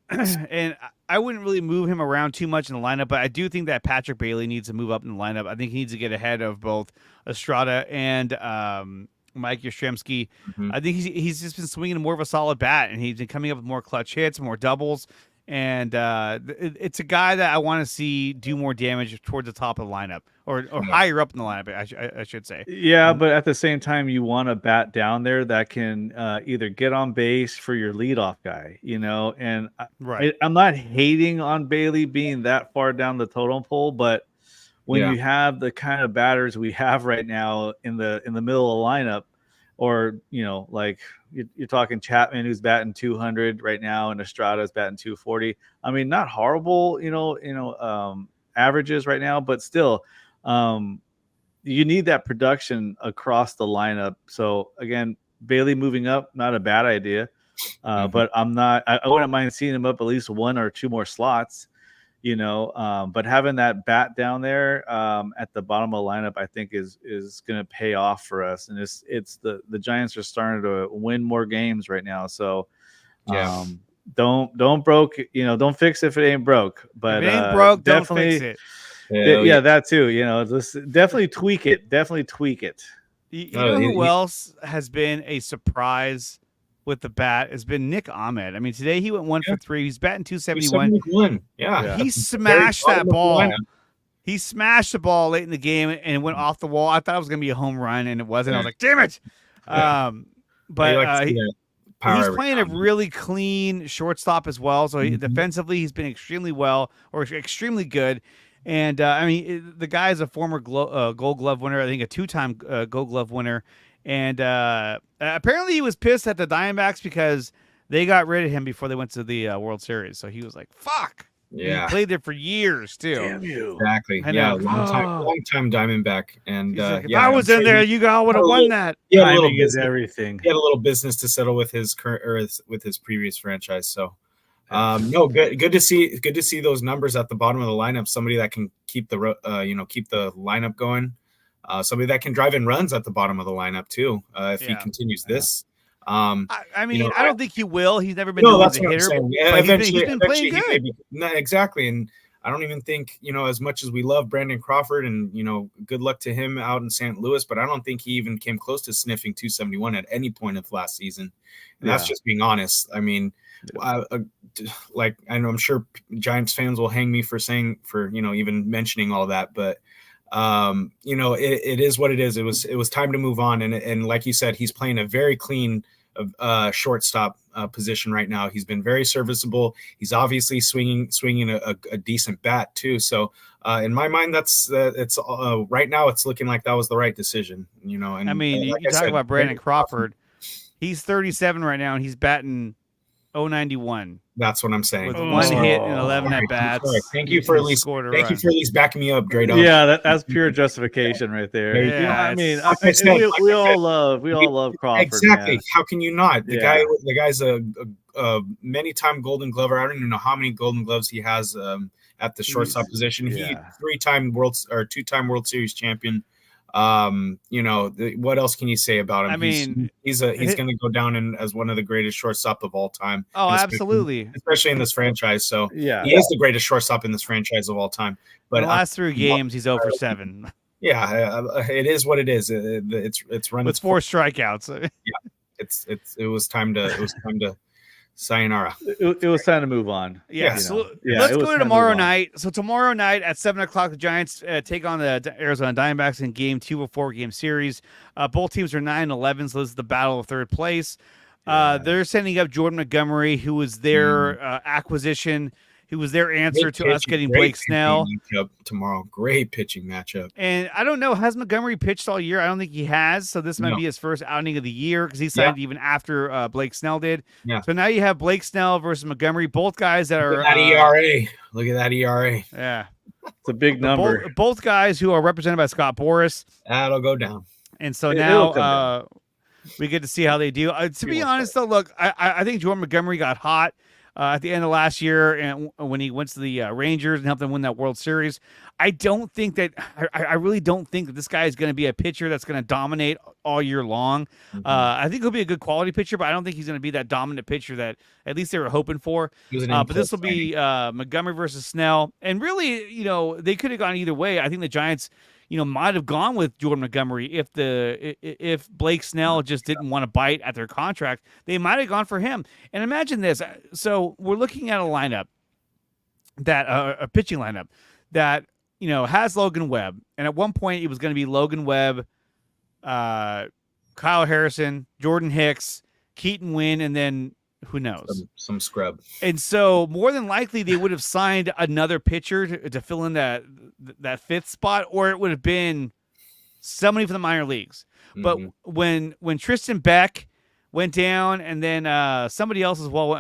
wouldn't really move him around too much in the lineup. But I do think that Patrick Bailey needs to move up in the lineup. I think he needs to get ahead of both Estrada and Mike Yastrzemski. I think he's just been swinging more of a solid bat, and he's been coming up with more clutch hits, more doubles. And it's a guy that I want to see do more damage towards the top of the lineup or higher up in the lineup, I should say. Yeah, but at the same time, you want a bat down there that can either get on base for your leadoff guy, And I'm not hating on Bailey being that far down the totem pole, but when you have the kind of batters we have right now in the middle of the lineup, or like you're talking Chapman, who's batting 200 right now, and Estrada's batting 240. I mean, not horrible, averages right now, but still, you need that production across the lineup. So again, Bailey moving up, not a bad idea, but I wouldn't mind seeing him up at least 1 or 2 more slots. But having that bat down there at the bottom of the lineup, I think is going to pay off for us. And it's the Giants are starting to win more games right now. So don't don't fix it if it ain't broke. But if it ain't broke, definitely don't fix it. Yeah, that too. Definitely tweak it. Definitely tweak it. You know who else has been a surprise with the bat has been Nick Ahmed. I mean, today he went 1 for 3. He's batting 271. Yeah. He smashed that ball. He smashed the ball late in the game and it went off the wall. I thought it was going to be a home run, and it wasn't. I was like, damn it. But he's playing a really clean shortstop as well. So defensively, he's been extremely good. And I mean, the guy is a former Gold Glove winner. I think a 2-time Gold Glove winner. And apparently he was pissed at the Diamondbacks because they got rid of him before they went to the World Series. So he was like, fuck. Yeah. He played there for years, too. Damn you. Exactly. Yeah, long time Diamondback. And like, if I was in there, you all would have won that. Yeah, timing is everything. He had a little business to settle with his current or with his previous franchise. So no, good to see those numbers at the bottom of the lineup. Somebody that can keep the lineup going. Somebody that can drive in runs at the bottom of the lineup too. If he continues this, I mean, I don't think he will. He's never been known as a hitter. Yeah, he's been playing good. Exactly, and I don't even think as much as we love Brandon Crawford and good luck to him out in St. Louis, but I don't think he even came close to sniffing 271 at any point of last season. And that's just being honest. I mean, like I know I'm sure Giants fans will hang me for even mentioning all that, but it is what it is. It was time to move on, and like you said, he's playing a very clean shortstop position right now. He's been very serviceable. He's obviously swinging a decent bat too. So in my mind, it's right now it's looking like that was the right decision. And I mean, you talk about Brandon Crawford. He's 37 right now, and he's batting .091. That's what I'm saying. With 1 hit and 11 at bats. Thank you for at least backing me up, Dre. Yeah, that's pure justification right there. Yeah, I mean, we all love Crawford. Exactly. Man. How can you not? The guy's a many-time Golden Glover. I don't even know how many Golden Gloves he has at the shortstop position. He 3-time two-time World Series champion. What else can you say about him? I mean, he's going to go down as one of the greatest shortstop of all time. Oh, absolutely. Especially in this franchise. So he is the greatest shortstop in this franchise of all time. But in the last 3 games, he's 0 for 7. Yeah, it is what it is. It's run with 4 strikeouts. Yeah, it was time to sayonara. It was time to move on. Let's go to tomorrow night. So tomorrow night at 7:00, the Giants take on the Arizona Diamondbacks in Game 2 of a 4-game series. Both teams are 9-11, so this is the battle of third place. They're sending up Jordan Montgomery, who was their acquisition. Who was their answer to us getting Blake Snell tomorrow. Great pitching matchup. And I don't know, has Montgomery pitched all year? I don't think he has. So this might be his first outing of the year because he signed even after Blake Snell did. Yeah. So now you have Blake Snell versus Montgomery, both guys that Look at that ERA. Look at that ERA. Yeah. It's a big number. Both guys who are represented by Scott Boras. That'll go down. And so now we get to see how they do. To be honest, though, look, I think Jordan Montgomery got hot at the end of last year, and when he went to the Rangers and helped them win that World Series. I really don't think that this guy is going to be a pitcher that's going to dominate all year long. I think he'll be a good quality pitcher, but I don't think he's going to be that dominant pitcher that at least they were hoping for. But this will be Montgomery versus Snell, and really, they could have gone either way. I think the Giants, might have gone with Jordan Montgomery if Blake Snell just didn't want to bite at their contract. They might have gone for him. And imagine this. So we're looking at a lineup that a pitching lineup that has Logan Webb, and at one point it was going to be Logan Webb, Kyle Harrison, Jordan Hicks, Keaton Wynn, and then who knows? Some scrub. And so more than likely they would have signed another pitcher to fill in that 5th spot, or it would have been somebody from the minor leagues. But when Tristan Beck went down, and then somebody else as well,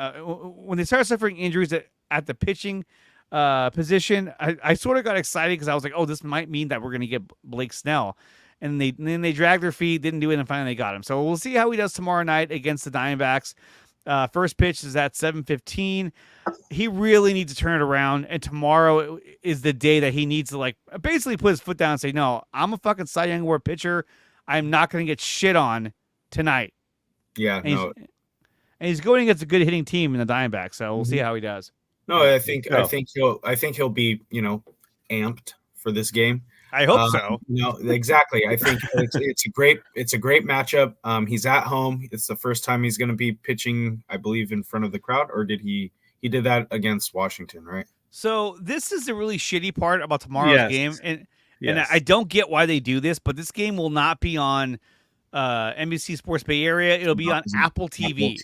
when they started suffering injuries at the pitching position, I sort of got excited because I was like, oh, this might mean that we're going to get Blake Snell. And then they dragged their feet, didn't do it, and finally they got him. So we'll see how he does tomorrow night against the Diamondbacks. First pitch is at 7:15. He really needs to turn it around, and tomorrow is the day that he needs to like basically put his foot down and say, "No, I'm a fucking Cy Young Award pitcher. I'm not going to get shit on tonight." Yeah, and he's going against a good hitting team in the Diamondbacks, so we'll see how he does. No, I think he'll be amped for this game. I hope so. Exactly. I think it's a great matchup. He's at home. It's the first time he's going to be pitching, I believe, in front of the crowd, or did he did that against Washington, right? So this is the really shitty part about tomorrow's game, and I don't get why they do this, but this game will not be on NBC Sports Bay Area. It'll be on Apple TV.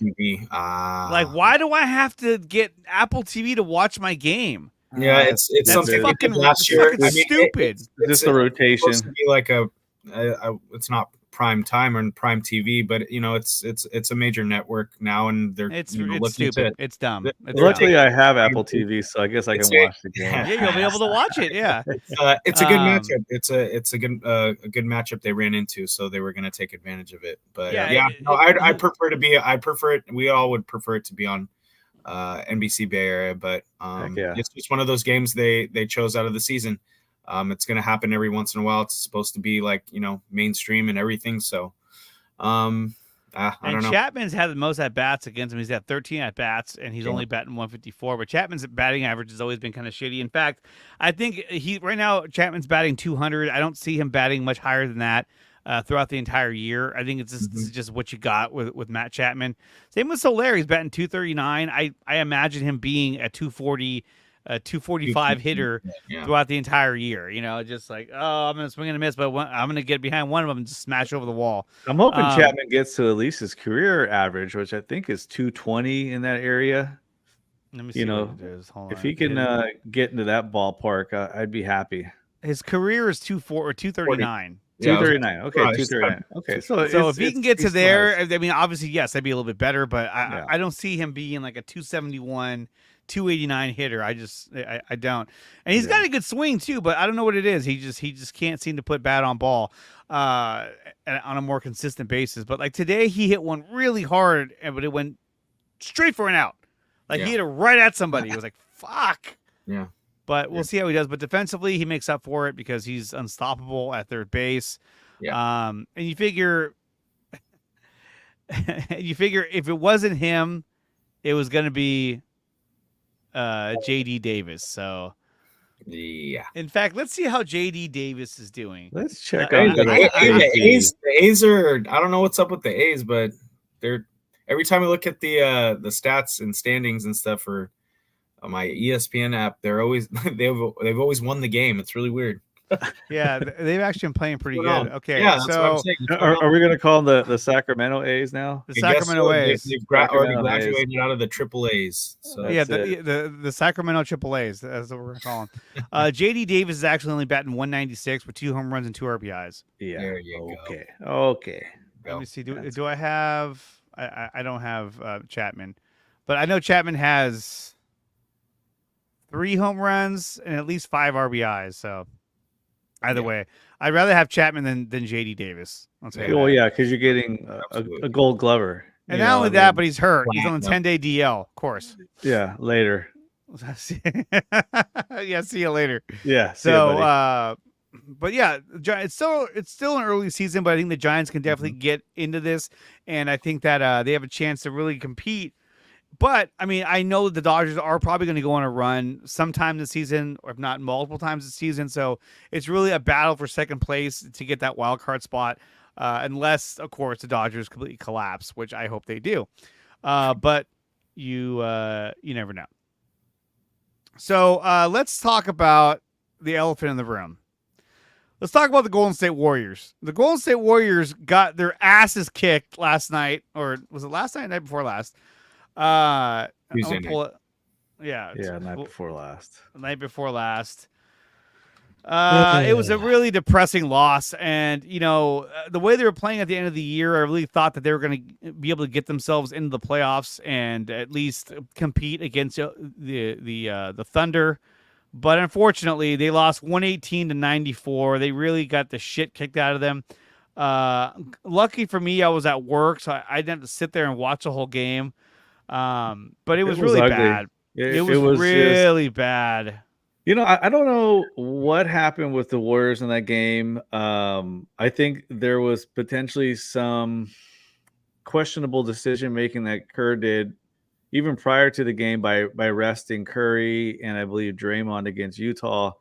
Like, why do I have to get Apple TV to watch my game? Yeah, it's something fucking last year. Stupid. It's just a rotation. Supposed to be like it's not prime time or prime TV, but it's a major network now, and they're it's stupid. It's dumb. Luckily, I have Apple TV, so I guess I can watch the game. Yeah, you'll be able to watch it. Yeah, it's a good matchup. It's a good matchup they ran into, so they were going to take advantage of it. But I prefer it. We all would prefer it to be on NBC Bay Area, but it's just one of those games they chose out of the season. It's going to happen every once in a while. It's supposed to be like mainstream and everything. So I don't know. Chapman's had the most at bats against him. He's had 13 at bats, and he's only batting 154. But Chapman's batting average has always been kind of shitty. In fact, I think right now Chapman's batting 200. I don't see him batting much higher than that throughout the entire year. I think it's just this is just what you got with Matt Chapman. Same with Soler. He's batting 239. I imagine him being a 240. 245 hitter throughout the entire year, just like, I'm going to swing and a miss, but I'm going to get behind one of them and just smash over the wall. I'm hoping Chapman gets to at least his career average, which I think is 220 in that area. Let me see what it is. Hold if on. he can get into that ballpark, I'd be happy. His career is 239. 239. Okay, 239. Okay, so if he can get to there, I mean, obviously, yes, that'd be a little bit better, but I don't see him being like a 271. 289 hitter. I don't. And he's got a good swing too, but I don't know what it is. He just can't seem to put bat on ball on a more consistent basis. But like today he hit one really hard, but it went straight for an out. Like he hit it right at somebody. It was like, fuck. Yeah. But we'll see how he does. But defensively, he makes up for it because he's unstoppable at third base. Yeah. And you figure if it wasn't him, it was going to be JD Davis. So in fact, let's see how JD Davis is doing. Let's check out the A's are, I don't know what's up with the A's, but they're every time I look at the stats and standings and stuff for my ESPN app, they've always won the game. It's really weird. Yeah, they've actually been playing pretty good. Okay, yeah, that's what I'm saying. Are we going to call them the Sacramento A's now? The Sacramento A's. They've already graduated out of the Triple A's. So yeah, the Sacramento Triple A's. That's what we're going to call them. JD Davis is actually only batting 196 with 2 home runs and 2 RBIs. Yeah. There you go. Okay. Let me see. Do I have? I don't have Chapman, but I know Chapman has 3 home runs and at least 5 RBIs. So. Either way, I'd rather have Chapman than JD Davis. Well, yeah, because you're getting a Gold Glover. And not only that, but he's hurt. He's on a 10-day DL, of course. Yeah, later. Yeah, see you later. Yeah. So, but yeah, it's still an early season, but I think the Giants can definitely get into this, and I think that they have a chance to really compete. But, I mean, I know the Dodgers are probably going to go on a run sometime this season, or if not multiple times this season. So it's really a battle for second place to get that wild card spot, unless, of course, the Dodgers completely collapse, which I hope they do. But you never know. So let's talk about the elephant in the room. Let's talk about the Golden State Warriors. The Golden State Warriors got their asses kicked last night, or was it last night or night before last? Tuesday night. Night before last. It was a really depressing loss, and the way they were playing at the end of the year, I really thought that they were going to be able to get themselves into the playoffs and at least compete against the Thunder. But unfortunately, they lost 118-94. They really got the shit kicked out of them. Lucky for me, I was at work, so I didn't have to sit there and watch the whole game. But it was really ugly. bad. It was really bad. I don't know what happened with the Warriors in that game. I think there was potentially some questionable decision making that Kerr did even prior to the game by resting Curry and I believe Draymond against Utah,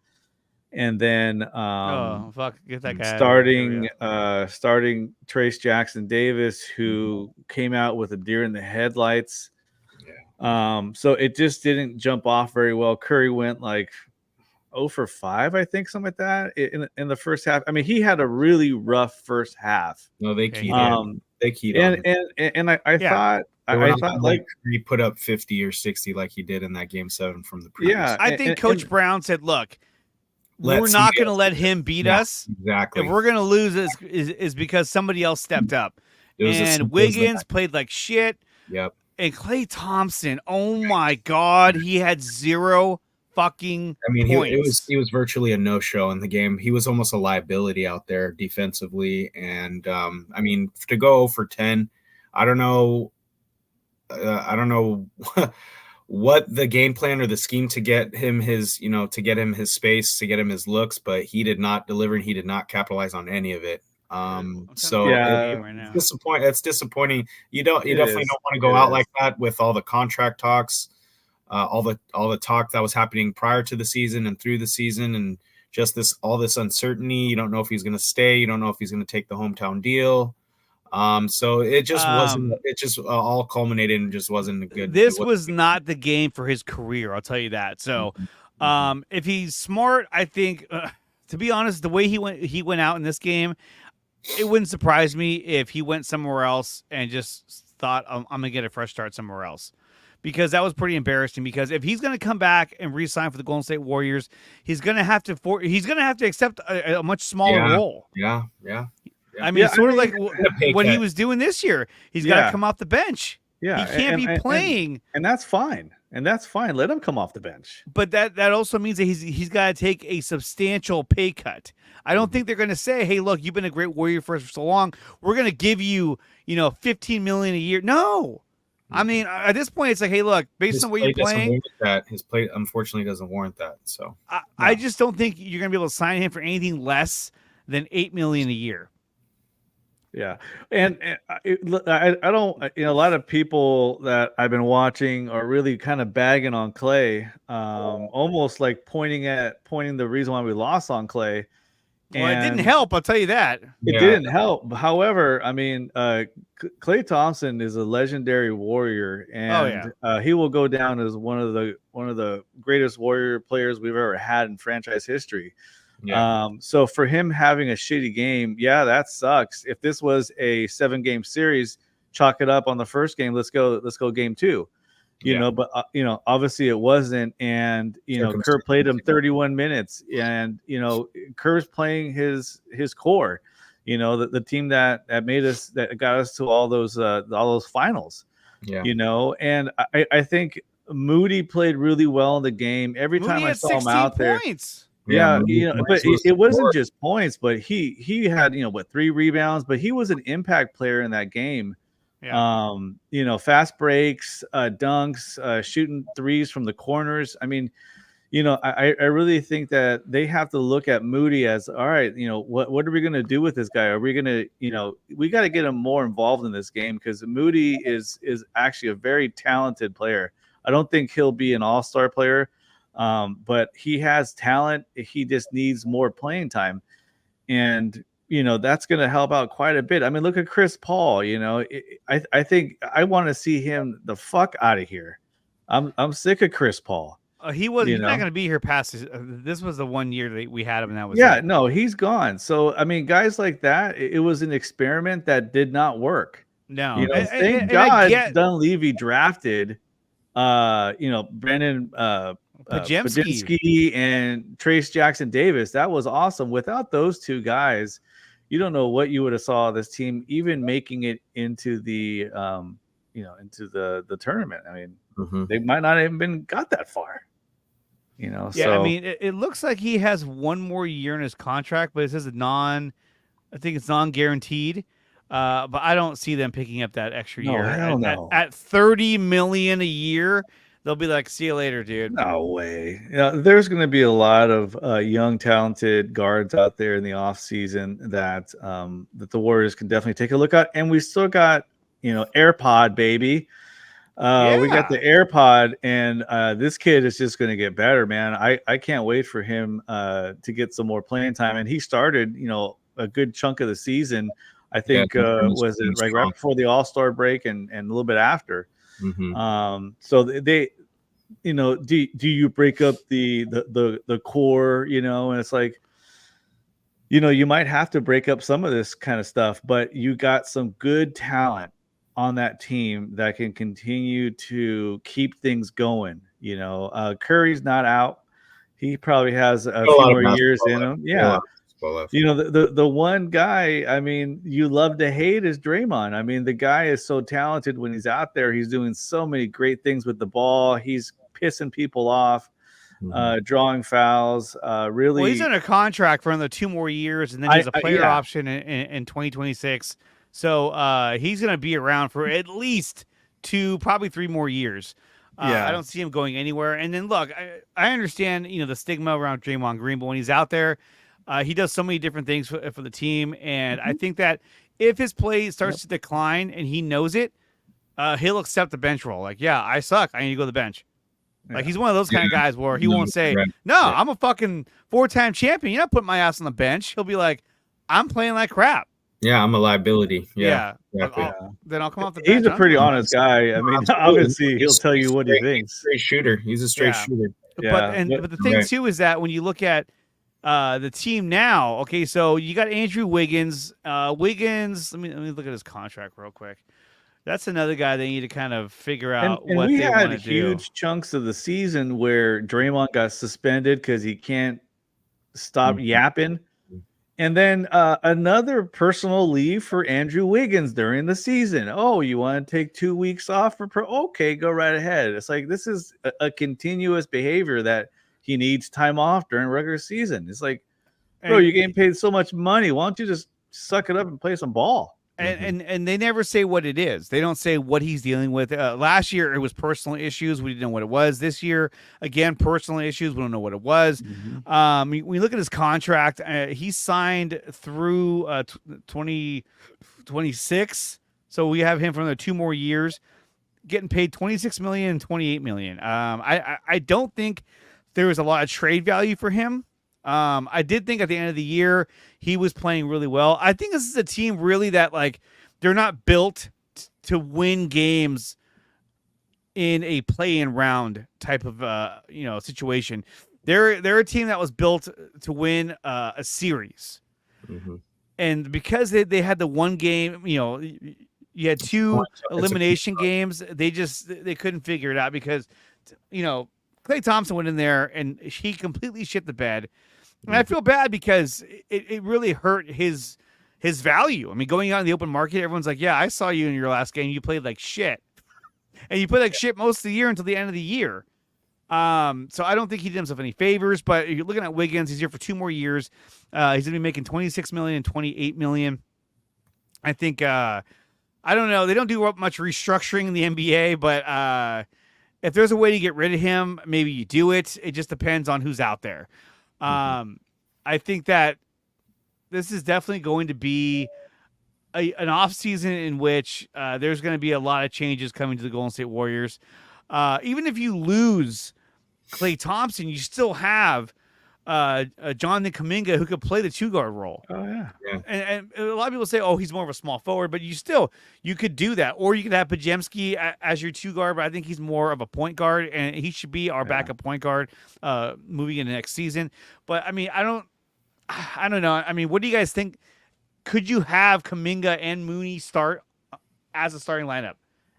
and then get that guy starting Trace Jackson Davis, who came out with a deer in the headlights. So it just didn't jump off very well. Curry went like 0 for 5, I think, something like that in the first half. I mean, he had a really rough first half. No, they keyed him. They keyed him. And I thought like he put up 50 or 60 like he did in that game 7 from the previous. Yeah, I think Coach Brown said, "Look, we're not going to let him beat us. Exactly. If we're going to lose, is because somebody else stepped up." And Wiggins played like shit. Yep. And Klay Thompson, oh my God, he had 0 fucking points. He was virtually a no-show in the game. He was almost a liability out there defensively. And to go for 10, I don't know what the game plan or the scheme to get him his space, to get him his looks, but he did not deliver and he did not capitalize on any of it. It's disappointing. You definitely don't want to go out like that with all the contract talks, all the talk that was happening prior to the season and through the season, and just all this uncertainty. You don't know if he's going to stay. You don't know if he's going to take the hometown deal. So it just wasn't. It just all culminated and just wasn't a good. This was not the game for his career. I'll tell you that. So, if he's smart, I think. To be honest, the way he went out in this game, it wouldn't surprise me if he went somewhere else and just thought, I'm going to get a fresh start somewhere else. Because that was pretty embarrassing. Because if he's going to come back and re-sign for the Golden State Warriors, he's going to have to accept a much smaller role. Yeah. I mean, sort of like what he was doing this year. He's got to come off the bench. Yeah, he can't be playing, and that's fine. Let him come off the bench. But that also means that he's got to take a substantial pay cut. I don't think they're going to say, "Hey, look, you've been a great Warrior for so long. We're going to give you, $15 million a year." No, I mean, at this point, it's like, "Hey, look, based on what you're playing, his play unfortunately doesn't warrant that." So I just don't think you're going to be able to sign him for anything less than $8 million a year. Yeah, and I don't. A lot of people that I've been watching are really kind of bagging on Klay, almost like pointing the reason why we lost on Klay. Well, it didn't help. I'll tell you that. It didn't help. However, I mean, Klay Thompson is a legendary Warrior, and he will go down as one of the greatest Warrior players we've ever had in franchise history. Yeah. So for him having a shitty game, that sucks. If this was a 7-game series, chalk it up on the first game. Let's go game 2. But obviously it wasn't, and Kerr played him 31 minutes, and Kerr's playing his core. The team that got us to all those finals. Yeah. And I think Moody played really well in the game. Every time I saw him out there. Yeah, but it wasn't just points, but he had 3 rebounds, but he was an impact player in that game. Yeah. Fast breaks, dunks, shooting threes from the corners. I mean, I really think that they have to look at Moody as, all right, what are we going to do with this guy? Are we going to, we got to get him more involved in this game, because Moody is actually a very talented player. I don't think he'll be an all-star player. But he has talent. He just needs more playing time. And, that's going to help out quite a bit. I mean, look at Chris Paul, I think I want to see him the fuck out of here. I'm sick of Chris Paul. He's not going to be here past this was the 1 year that we had him, and that was it. No, he's gone. So, I mean, guys like that, it was an experiment that did not work. No. Thank God Dunleavy drafted, Brandon Podziemski and Trace Jackson Davis. That was awesome. Without those two guys, you don't know what you would have saw this team even making it into the into the tournament. I mean, they might not have even got that far. I mean, it looks like he has 1 more year in his contract, but it says I think it's non-guaranteed. But I don't see them picking up that extra No, year. hell no. At $30 million a year, they'll be like, "See you later, dude." No way. Yeah, there's going to be a lot of young, talented guards out there in the offseason that that the Warriors can definitely take a look at. And we still got, AirPod, baby. We got the AirPod, and this kid is just going to get better, man. I can't wait for him to get some more playing time. And he started, a good chunk of the season. I think was it right before the All-Star break and a little bit after. Mm-hmm. So they do you break up the core, and it's like, you might have to break up some of this kind of stuff, but you got some good talent on that team that can continue to keep things going. Curry's not out. He probably has a few more years in him. Yeah. The one guy, I mean, you love to hate is Draymond. I mean, the guy is so talented when he's out there. He's doing so many great things with the ball. He's pissing people off, drawing fouls. Really, well, he's in a contract for another 2 more years, and then he has a player option in 2026. So he's going to be around for at least 2, probably 3 more years. I don't see him going anywhere. And then look, I understand the stigma around Draymond Green, but when he's out there, he does so many different things for the team, and I think that if his play starts to decline and he knows it, he'll accept the bench role. Like, yeah, I suck. I need to go to the bench. Like, he's one of those kind of guys where he won't say, no, I'm a fucking 4-time champion. You're not putting my ass on the bench. He'll be like, I'm playing like crap. Yeah, I'm a liability. Yeah. Exactly. Then I'll come off the bench. He's a pretty honest guy. I mean, obviously, he'll tell you what he thinks. Straight shooter. He's a straight shooter. But the thing, too, is that when you look at the team now, okay, so you got Andrew Wiggins. Wiggins, let me look at his contract real quick. That's another guy they need to kind of figure out and what we they had want to do. huge chunks of the season where Draymond got suspended because he can't stop yapping. And then another personal leave for Andrew Wiggins during the season. Oh, you want to take 2 weeks off okay, go right ahead. It's like, this is a continuous behavior that he needs time off during regular season. It's like, bro, you're getting paid so much money. Why don't you just suck it up and play some ball? And they never say what it is. They don't say what he's dealing with. Last year, it was personal issues. We didn't know what it was. This year, again, personal issues. We don't know what it was. When you look at his contract, he signed through 2026. So we have him for another 2 more years, getting paid $26 million and $28 million. I don't think there was a lot of trade value for him. I did think at the end of the year he was playing really well. I think this is a team really that, like, they're not built to win games in a play-in round type of situation. They're a team that was built to win a series, and because they had the one game, you had 2 elimination games. They couldn't figure it out because Klay Thompson went in there and he completely shit the bed. And I feel bad because it really hurt his value. I mean, going out in the open market, everyone's like, yeah, I saw you in your last game. You played like shit. And you played like shit most of the year until the end of the year. So I don't think he did himself any favors. But if you're looking at Wiggins, he's here for 2 more years. He's going to be making $26 million and $28 million. I think, I don't know. They don't do much restructuring in the NBA, but if there's a way to get rid of him, maybe you do it. It just depends on who's out there. I think that this is definitely going to be an off season in which there's going to be a lot of changes coming to the Golden State Warriors. Even if you lose Klay Thompson, you still have Jonathan Kuminga who could play the 2-guard role. Oh yeah. And a lot of people say, oh, he's more of a small forward, but you could do that. Or you could have Podziemski as your 2-guard, but I think he's more of a point guard, and he should be our backup point guard moving into next season. But I mean, I don't know. I mean, what do you guys think? Could you have Kuminga and Mooney start as a starting lineup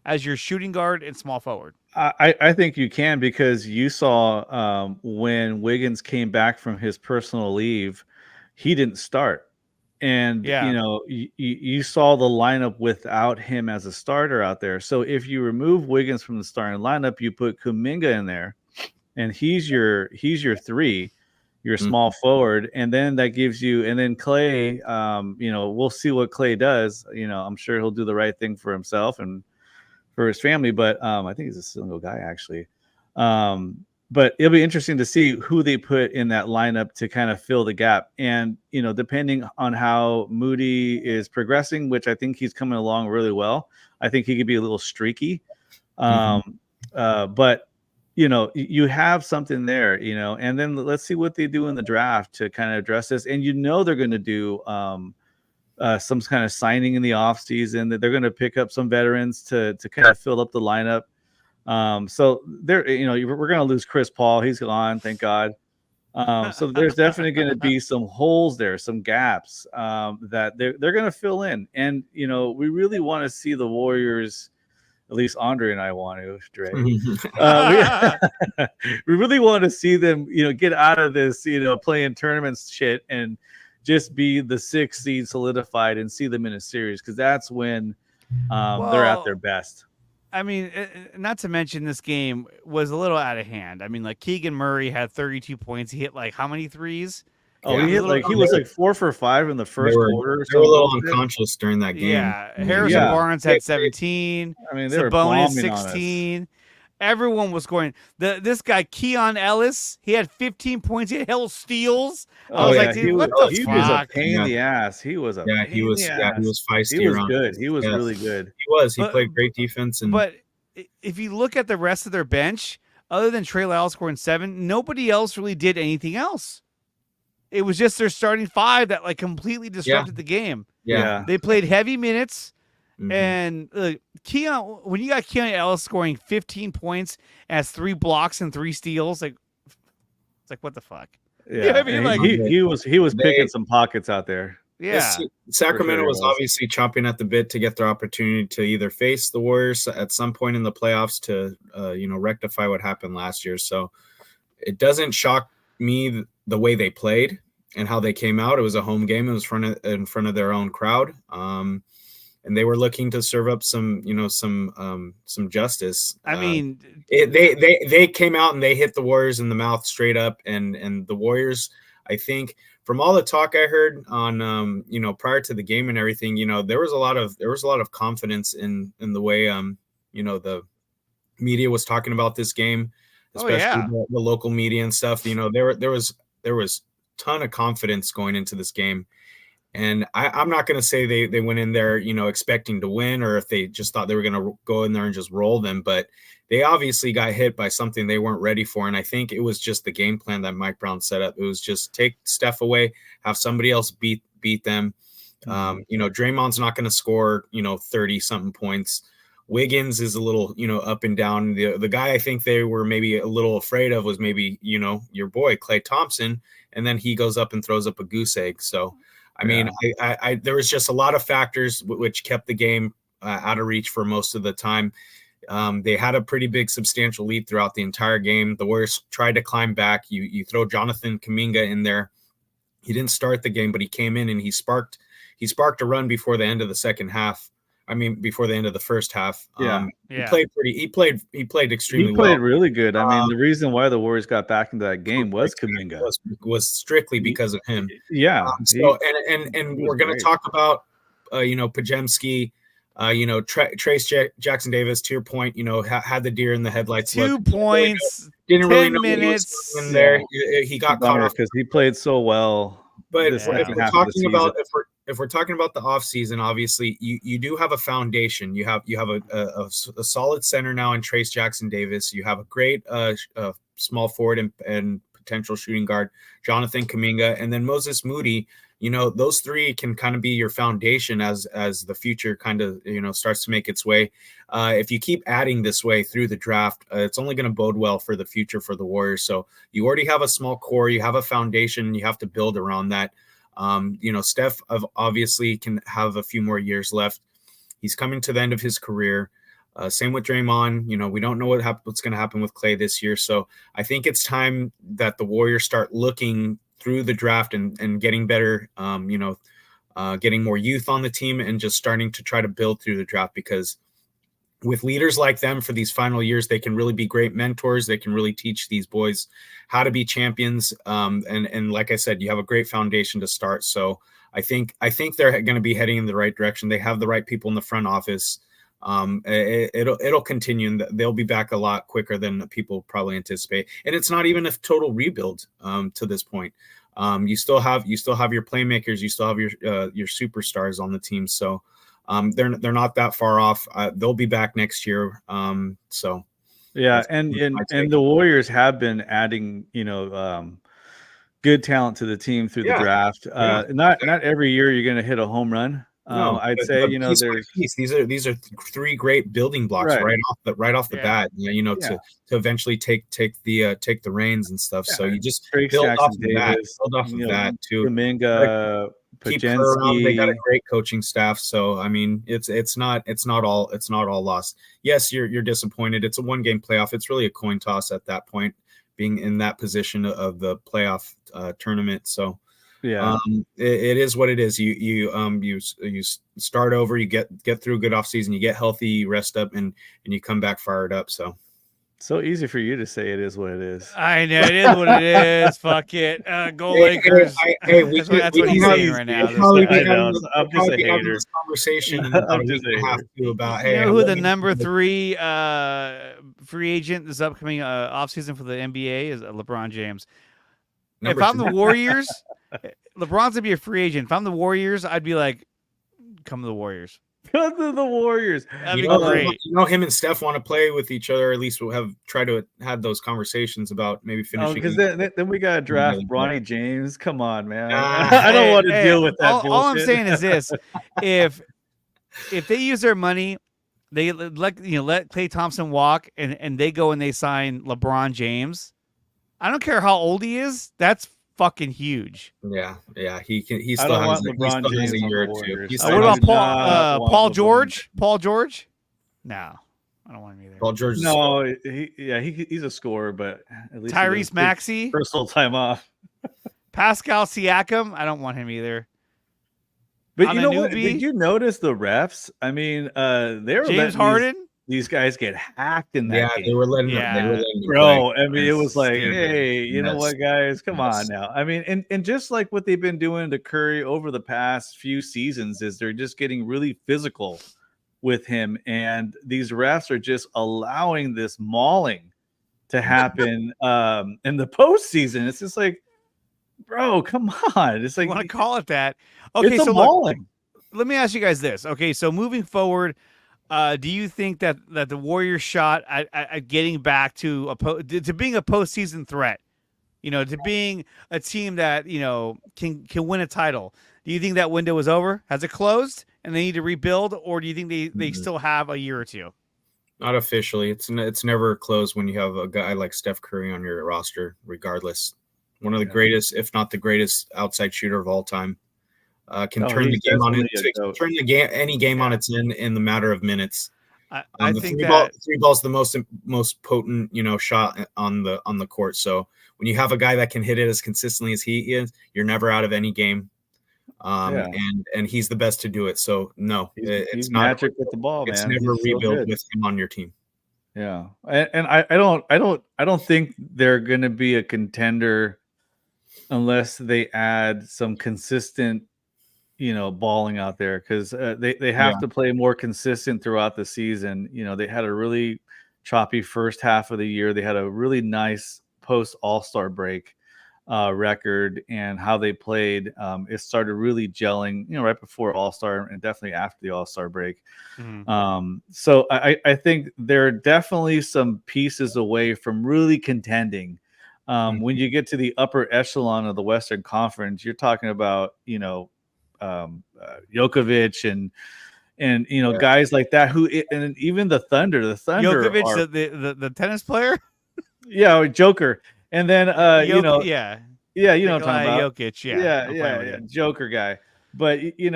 as your shooting guard and small forward? I think you can, because you saw when Wiggins came back from his personal leave, he didn't start. And, you saw the lineup without him as a starter out there. So if you remove Wiggins from the starting lineup, you put Kuminga in there, and he's your 3. your small forward, and then that gives you, and then Clay, we'll see what Clay does. I'm sure he'll do the right thing for himself and for his family, but I think he's a single guy actually. But it'll be interesting to see who they put in that lineup to kind of fill the gap. And, depending on how Moody is progressing, which I think he's coming along really well, I think he could be a little streaky. But you have something there, and then let's see what they do in the draft to kind of address this. And they're going to do some kind of signing in the off season, that they're going to pick up some veterans to kind of fill up the lineup. So there, we're going to lose Chris Paul. He's gone, thank God. So there's definitely going to be some holes there, some gaps that they're going to fill in. And, we really want to see the Warriors, at least Andre and I want to, Dre. We really want to see them, get out of this, playing tournaments shit and just be the 6th seed solidified and see them in a series, because that's when they're at their best. I mean, not to mention this game was a little out of hand. I mean, like Keegan Murray had 32 points. He hit like how many threes? Oh, he was like 4 for 5 in the first quarter. They were a little unconscious during that game. Yeah, Harrison Barnes had 17. I mean, they were Sabonis 16. Everyone was scoring. This guy Keon Ellis, he had 15 points. He had hell steals. I was like, dude, what the fuck? He was a pain in the ass. He was he was feisty. He was good. He was really good. He was. He played great defense. But if you look at the rest of their bench, other than Trey Lyles scoring 7, nobody else really did anything else. It was just their starting 5 that like completely disrupted the game. Yeah. They played heavy minutes. And Keon, when you got Keon Ellis scoring 15 points, has 3 blocks and 3 steals, it's like what the fuck? Yeah, you know what I mean? He was picking some pockets out there. Yeah, Sacramento was obviously chomping at the bit to get their opportunity to either face the Warriors at some point in the playoffs to rectify what happened last year. So it doesn't shock me the way they played and how they came out. It was a home game. It was in front of their own crowd. And they were looking to serve up some justice. I mean, they came out and they hit the Warriors in the mouth straight up, and the Warriors, I think, from all the talk I heard on prior to the game and everything, there was a lot of confidence in the way the media was talking about this game, especially the local media and stuff. There was a ton of confidence going into this game. And I'm not going to say they went in there, expecting to win, or if they just thought they were going to go in there and just roll them. But they obviously got hit by something they weren't ready for. And I think it was just the game plan that Mike Brown set up. It was just take Steph away, have somebody else beat them. Draymond's not going to score, 30-something points. Wiggins is a little, up and down. The guy I think they were maybe a little afraid of was maybe, your boy, Klay Thompson. And then he goes up and throws up a goose egg. So, I mean, there was just a lot of factors which kept the game out of reach for most of the time. They had a pretty big, substantial lead throughout the entire game. The Warriors tried to climb back. You throw Jonathan Kuminga in there. He didn't start the game, but he came in and he sparked a run before the end of the second half. I mean, before the end of the first half. He played extremely well. He played really good. I mean, the reason why the Warriors got back into that game was Kuminga. Was strictly because of him. Yeah. We're going to talk about, Pajemski, Trace Jackson Davis, to your point, had the deer in the headlights. 2 points, didn't 10 really know minutes. What was in there. He got caught off because he played so well. But if we're talking about the offseason, obviously you do have a foundation. You have a solid center now in Trace Jackson Davis. You have a great small forward and potential shooting guard, Jonathan Kuminga, and then Moses Moody. Those 3 can kind of be your foundation as the future kind of starts to make its way. If you keep adding this way through the draft, it's only going to bode well for the future for the Warriors. So you already have a small core, you have a foundation, you have to build around that. Steph obviously can have a few more years left. He's coming to the end of his career. Same with Draymond. We don't know what's going to happen with Clay this year. So I think it's time that the Warriors start looking through the draft and getting better, getting more youth on the team and just starting to try to build through the draft, because with leaders like them for these final years, they can really be great mentors. They can really teach these boys how to be champions. And like I said, you have a great foundation to start. So I think they're going to be heading in the right direction. They have the right people in the front office. It'll continue, and they'll be back a lot quicker than people probably anticipate. And it's not even a total rebuild to this point. You still have your playmakers. You still have your superstars on the team. So they're not that far off. They'll be back next year. So yeah, and the Warriors have been adding, good talent to the team through the draft. Not every year you're going to hit a home run. No, I'd say these are three great building blocks right off the bat. To eventually take the reins and stuff. Yeah. So you just build off of that too. Kuminga, Pajensky. They got a great coaching staff. So I mean, it's not all lost. Yes, you're disappointed. It's a 1-game playoff. It's really a coin toss at that point, being in that position of the playoff tournament. So. Yeah, it is what it is. You start over, you get through a good off season, you get healthy, you rest up, and you come back fired up. So easy for you to say it is what it is. I know it is what it is. Fuck it, go Lakers. That's what he's saying right now. I'm just a hater. This conversation about who the number 3 free agent this upcoming offseason for the NBA is? LeBron James. If I'm the Warriors, LeBron's gonna be a free agent. If I'm the Warriors, I'd be like, come to the Warriors. Come to the Warriors. That'd be great. Him and Steph want to play with each other. At least we'll have tried to have those conversations about maybe finishing. Because then we gotta draft Bronny James. Come on, man. I don't want to deal with that bullshit. All I'm saying is this: if they use their money, they let Klay Thompson walk, and they go and they sign LeBron James. I don't care how old he is. That's fucking huge. Yeah. He still has a year or two. What about Paul George? Paul George? No, I don't want him either. Paul George? No, he's a scorer, but at least Tyrese Maxey, personal time off. Pascal Siakam? I don't want him either. But you know what? Did you notice the refs? I mean, they were James Harden. These guys get hacked in that game. They were letting them bro. play. I mean, it was like, hey, you know what, guys? Come on now. I mean, and just like what they've been doing to Curry over the past few seasons is they're just getting really physical with him. And these refs are just allowing this mauling to happen in the postseason. It's just like, bro, come on. It's like, you want to call it that. Okay, it's so mauling. Let me ask you guys this. Okay, so moving forward, do you think that the Warriors shot at getting back to being a postseason threat, to being a team that can win a title? Do you think that window is over? Has it closed and they need to rebuild, or do you think they still have a year or two? Not officially. It's never closed when you have a guy like Steph Curry on your roster. Regardless, one of the greatest, if not the greatest, outside shooter of all time. Can turn the game on any game on its end in the matter of minutes. I think three ball's the most potent shot on the court. So when you have a guy that can hit it as consistently as he is, you're never out of any game. And he's the best to do it. So no, it's not magic with the ball. It's man. never rebuilt with him on your team. Yeah, and I don't think they're going to be a contender unless they add some consistent balling out there, because they have to play more consistent throughout the season. They had a really choppy first half of the year. They had a really nice post All-Star break record, and how they played, it started really gelling, right before All-Star and definitely after the All-Star break. Mm-hmm. So I think there are definitely some pieces away from really contending. When you get to the upper echelon of the Western Conference, you're talking about, Jokovic and guys like that and even the Thunder Jokovic, the tennis player, Joker, and then what I'm talking about. Joker guy. But even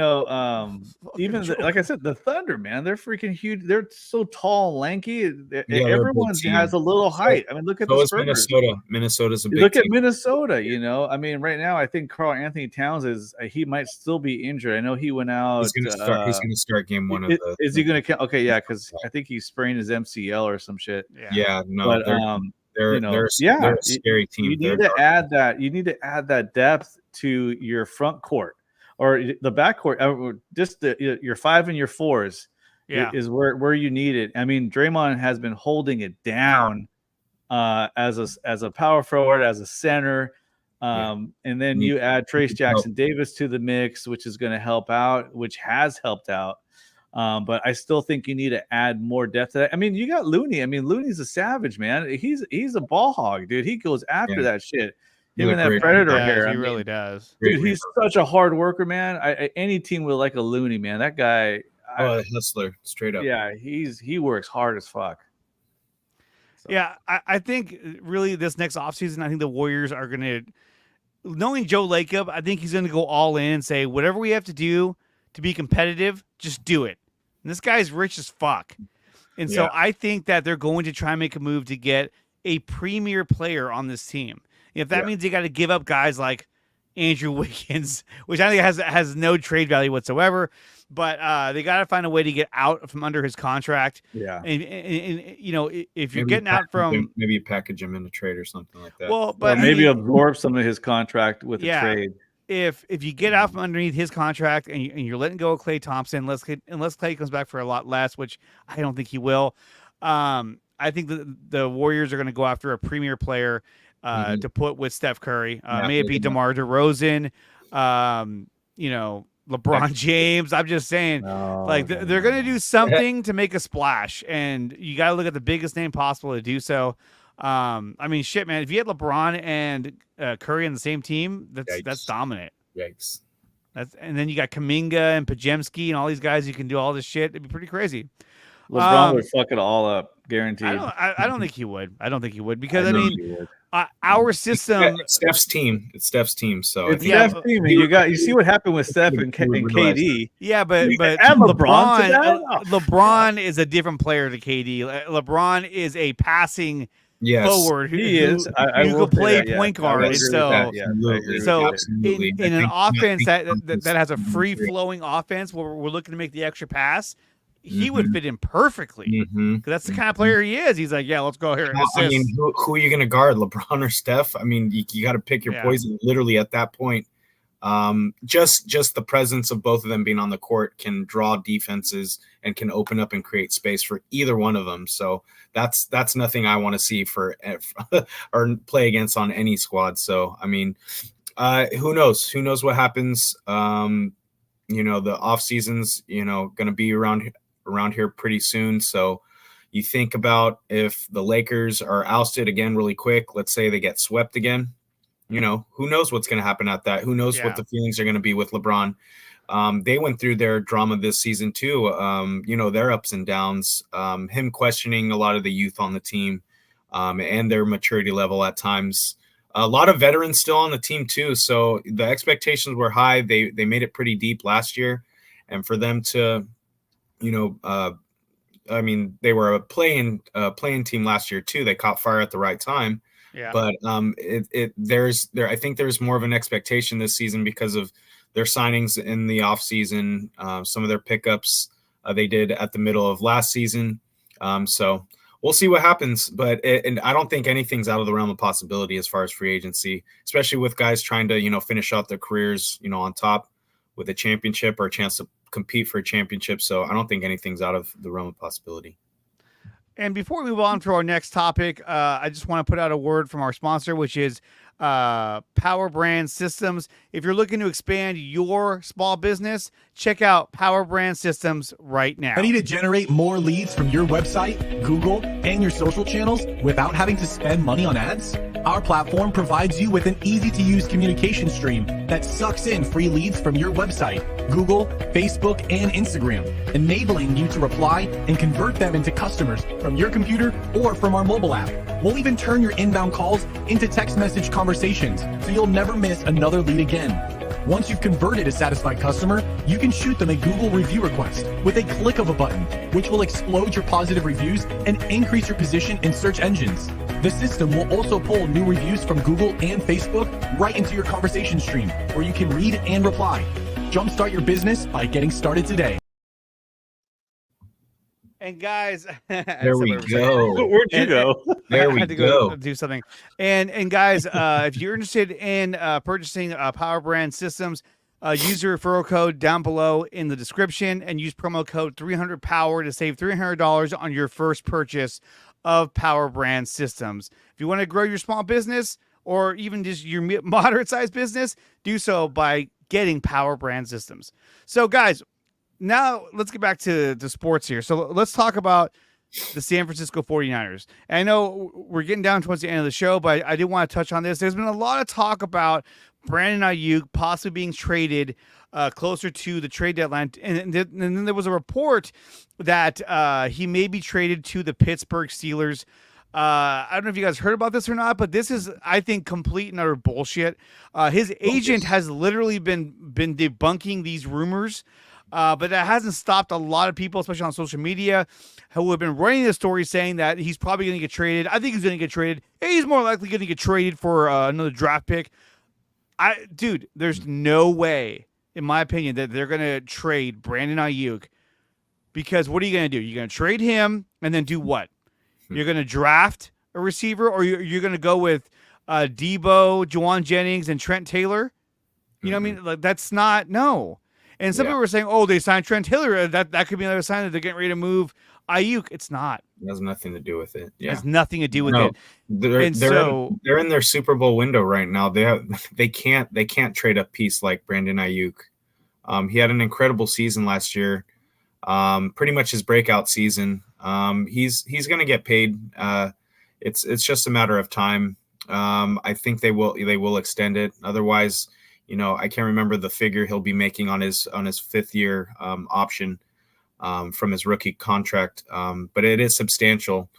like I said, the Thunder, man, they're freaking huge. They're so tall, lanky. Everyone has a little height. I mean, look at the Spurs. Minnesota. Minnesota's a big look team. at Minnesota. I mean, right now, I think Karl Anthony Towns he might still be injured. I know he went out. He's going to start game one of the. Is he going to? Okay, yeah, because I think he sprained his MCL or some shit. Yeah, no. But they're a scary team. You need to add that. You need to add that depth to your front court. Or the backcourt, just your 5 and your 4s is where you need it. I mean, Draymond has been holding it down as a power forward, as a center, and then you add Trace Jackson Davis to the mix, which is going to help out, which has helped out. But I still think you need to add more depth to that. I mean, you got Looney. I mean, Looney's a savage, man. He's a ball hog, dude. He goes after that shit. Him and that predator hair. He really does. Dude, he's such a hard worker, man. Any team would like a Looney, man. That guy. A hustler, straight up. Yeah, he works hard as fuck. So. Yeah, I think really this next offseason, I think the Warriors are going to, knowing Joe Lacob, I think he's going to go all in and say, whatever we have to do to be competitive, just do it. And this guy's rich as fuck. And so I think that they're going to try and make a move to get a premier player on this team. If that means you got to give up guys like Andrew Wiggins, which I think has no trade value whatsoever, but they got to find a way to get out from under his contract. Yeah, and if you're getting out from maybe package him in a trade or something like that. Well, but maybe absorb some of his contract with a trade. If you get out from underneath his contract and you're letting go of Klay Thompson, unless Klay comes back for a lot less, which I don't think he will, I think the Warriors are going to go after a premier player. To put with Steph Curry, may it be DeMar DeRozan, LeBron James. I'm just saying, they're going to do something to make a splash, and you got to look at the biggest name possible to do so. I mean, shit, man. If you had LeBron and Curry on the same team, that's dominant. Yikes. And then you got Kuminga and Pajemski and all these guys who can do all this shit. It'd be pretty crazy. LeBron would fuck it all up, guaranteed. I don't think he would. I don't think he would because I mean. Our system, it's Steph's team. It's Steph's team. So it's Steph's team. You see what happened with Steph and KD. Yeah, but add LeBron is a different player to KD. LeBron is a passing forward. Who can play point guard. And so in an offense that has a free flowing offense where we're looking to make the extra pass. He would fit in perfectly because that's the kind of player he is. He's like, yeah, let's go here. And I mean, who are you going to guard, LeBron or Steph? I mean, you got to pick your poison literally at that point. Just the presence of both of them being on the court can draw defenses and can open up and create space for either one of them. So that's nothing I want to see for or play against on any squad. So, I mean, who knows? Who knows what happens? The off season's, going to be around here pretty soon. So you think about if the Lakers are ousted again really quick, let's say they get swept again, who knows what's going to happen at that? Who knows what the feelings are going to be with LeBron? They went through their drama this season too. Their ups and downs, him questioning a lot of the youth on the team and their maturity level at times. A lot of veterans still on the team too. So the expectations were high. They made it pretty deep last year. And for them to, they were a playing team last year too. They caught fire at the right time. Yeah. But I think there's more of an expectation this season because of their signings in the off season, some of their pickups they did at the middle of last season. So we'll see what happens, and I don't think anything's out of the realm of possibility as far as free agency, especially with guys trying to, finish out their careers, on top with a championship or a chance to compete for a championship. So I don't think anything's out of the realm of possibility. And before we move on to our next topic, I just want to put out a word from our sponsor, which is PowerBrandSystems. If you're looking to expand your small business, check out PowerBrandSystems right now. Ready to generate more leads from your website, Google, and your social channels without having to spend money on ads? Our platform provides you with an easy-to-use communication stream that sucks in free leads from your website, Google, Facebook, and Instagram, enabling you to reply and convert them into customers from your computer or from our mobile app. We'll even turn your inbound calls into text message conversations, so you'll never miss another lead again. Once you've converted a satisfied customer, you can shoot them a Google review request with a click of a button, which will explode your positive reviews and increase your position in search engines. The system will also pull new reviews from Google and Facebook right into your conversation stream, where you can read and reply. Jumpstart your business by getting started today. And guys, there we go. Where'd you go? There we go. Do something. And guys, if you're interested in purchasing Power Brand Systems, use your referral code down below in the description and use promo code 300POWER to save $300 on your first purchase of Power Brand Systems. If you want to grow your small business or even just your moderate sized business, do so by getting Power Brand Systems. So guys, now let's get back to sports here. So let's talk about the San Francisco 49ers. And I know we're getting down towards the end of the show, but I did want to touch on this. There's been a lot of talk about Brandon Aiyuk possibly being traded closer to the trade deadline. And then there was a report that he may be traded to the Pittsburgh Steelers. I don't know if you guys heard about this or not, but this is, I think, complete and utter bullshit. His agent has literally been debunking these rumors. But that hasn't stopped a lot of people, especially on social media, who have been running the story saying that he's probably going to get traded. I think he's going to get traded. He's more likely going to get traded for another draft pick. Dude, there's no way, in my opinion, that they're going to trade Brandon Aiyuk, because what are you going to do? You're going to trade him and then do what? You're going to draft a receiver, or you're going to go with Debo, Juwan Jennings, and Trent Taylor? You know what I mean? Like, that's not, no. And some people were saying, oh, they signed Trent Taylor. That could be another sign that they're getting ready to move Aiyuk. It's not. It has nothing to do with it. Yeah. It has nothing to do with it. They're in their Super Bowl window right now. They can't trade a piece like Brandon Aiyuk. He had an incredible season last year. Pretty much his breakout season. He's going to get paid. It's just a matter of time. I think they will extend it. Otherwise, I can't remember the figure he'll be making on his 5th year option from his rookie contract, but it is substantial.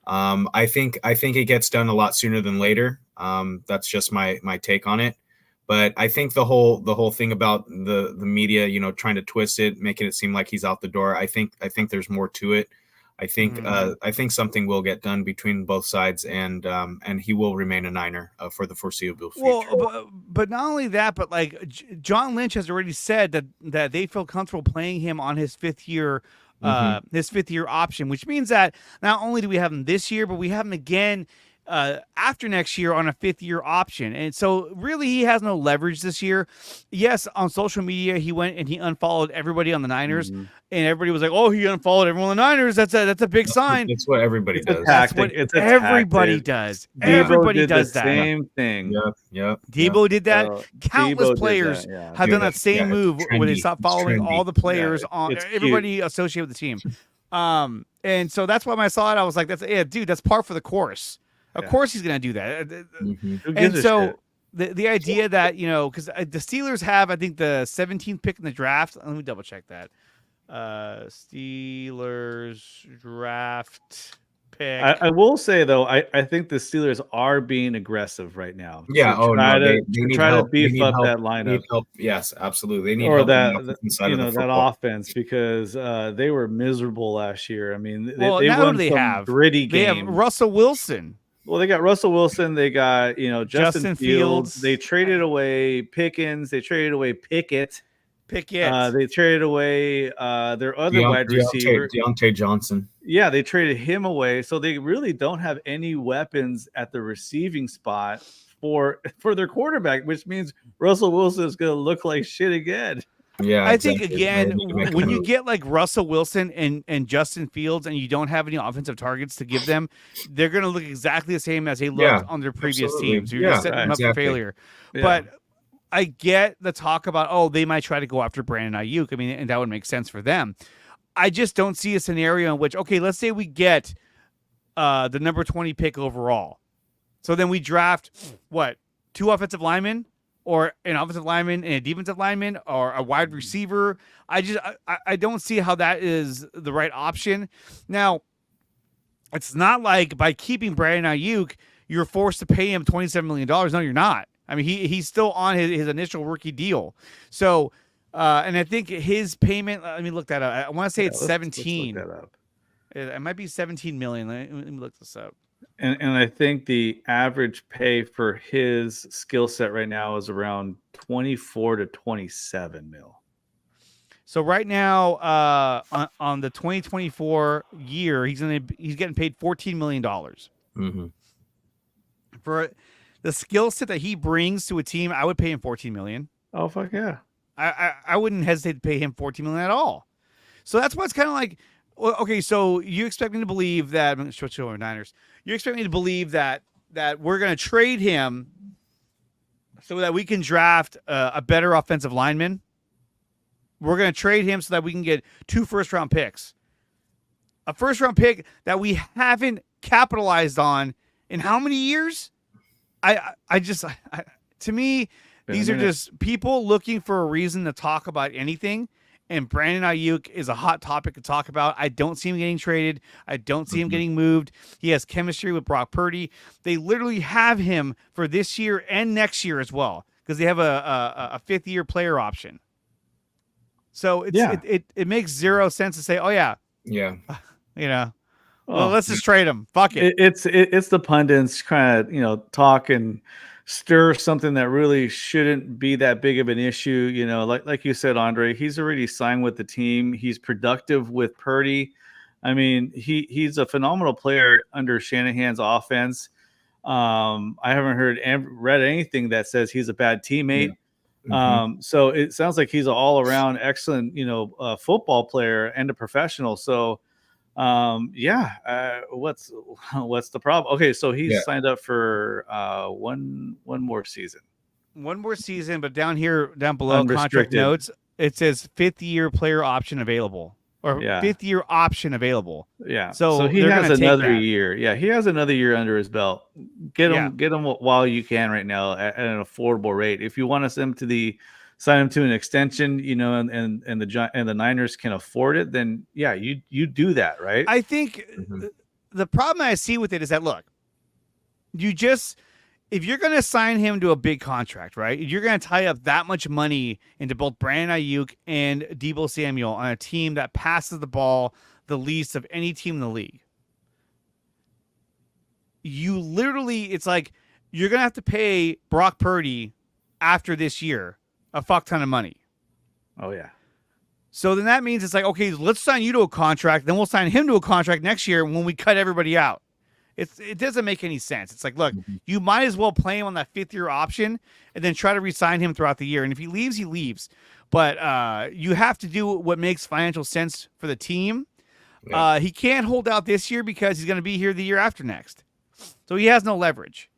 I think it gets done a lot sooner than later. That's just my take on it. But I think the whole thing about the media, trying to twist it, making it seem like he's out the door. I think there's more to it. I think something will get done between both sides, and he will remain a Niner for the foreseeable future. Well, but not only that, but like John Lynch has already said that they feel comfortable playing him on his 5th year, his 5th year option, which means that not only do we have him this year, but we have him again after next year on a 5th year option. And so really he has no leverage this year. Yes, on social media he went and he unfollowed everybody on the Niners, and everybody was like, oh, he unfollowed everyone on the Niners. That's a big sign. It's what everybody does. That's what everybody does. Everybody does that. Same thing. Yep. Debo did that. Countless players have done that same move where they stop following all the players on everybody associated with the team. And so that's why when I saw it, I was like, that's par for the course. Of course he's going to do that. And so the idea that, because the Steelers have, I think, the 17th pick in the draft. Let me double check that. Steelers draft pick. I will say, though, I think the Steelers are being aggressive right now. Yeah. They try to beef up that lineup. Yes, absolutely. They need or help that offense, because they were miserable last year. I mean, they won some gritty games. They have Russell Wilson. Well, they got Russell Wilson. They got, Justin Fields. They traded away Pickens. They traded away Pickett. They traded away their other wide receiver, Deontay Johnson. Yeah, they traded him away. So they really don't have any weapons at the receiving spot for their quarterback, which means Russell Wilson is going to look like shit again. Yeah, I think again, when you get like Russell Wilson and Justin Fields, and you don't have any offensive targets to give them, they're going to look exactly the same as they looked on their previous teams. You're just setting them up for failure. Yeah. But I get the talk about, they might try to go after Brandon Aiyuk. I mean, and that would make sense for them. I just don't see a scenario in which, let's say we get the number 20 pick overall. So then we draft, 2 offensive linemen? Or an offensive lineman and a defensive lineman, or a wide receiver. I don't see how that is the right option. Now, it's not like by keeping Brandon Aiyuk, you're forced to pay him $27 million. No, you're not. I mean, he's still on his initial rookie deal. So, and I think his payment. Let me look that up. I want to say it's 17. Let's look that up. It might be 17 million. Let me look this up. And I think the average pay for his skill set right now is around 24 to 27 mil. So right now, on the 2024 year, he's getting paid $14 million for the skill set that he brings to a team. I would pay him $14 million. Oh fuck yeah! I wouldn't hesitate to pay him $14 million at all. So that's why it's kind of like, well, okay, so you expect me to believe that I'm going to switch over Niners. You expect me to believe that we're going to trade him so that we can draft a better offensive lineman. We're going to trade him so that we can get 2 first-round picks. A first-round pick that we haven't capitalized on in how many years? To me, these are just people looking for a reason to talk about anything. And Brandon Aiyuk is a hot topic to talk about. I don't see him getting traded. I don't see him getting moved. He has chemistry with Brock Purdy. They literally have him for this year and next year as well because they have a 5th-year player option. So it makes zero sense to say, oh yeah, well, let's just trade him. Fuck it. It's the pundits kind of talk and stir something that really shouldn't be that big of an issue. Like you said, Andre, he's already signed with the team. He's productive with Purdy. I mean, he's a phenomenal player under Shanahan's offense. I haven't read anything that says he's a bad teammate. So it sounds like he's an all around excellent, football player and a professional. So what's the problem? Okay, so he's signed up for one more season. One more season, but down below contract notes, it says 5th-year player option available. Or 5th-year option available. Yeah. So he has another year. Yeah, he has another year under his belt. Get him while you can right now at an affordable rate. If you want to sign him to an extension, and the Niners can afford it, then you do that, right? I think the problem I see with it is that, look, if you're going to sign him to a big contract, right, you're going to tie up that much money into both Brandon Aiyuk and Deebo Samuel on a team that passes the ball the least of any team in the league. It's like you're going to have to pay Brock Purdy after this year a fuck ton of money. Oh, yeah. So then that means it's like, okay, let's sign you to a contract, then we'll sign him to a contract next year when we cut everybody out. It doesn't make any sense. It's like, look, you might as well play him on that 5th-year option and then try to re-sign him throughout the year. And if he leaves, he leaves. But you have to do what makes financial sense for the team. Yeah. He can't hold out this year because he's going to be here the year after next. So he has no leverage.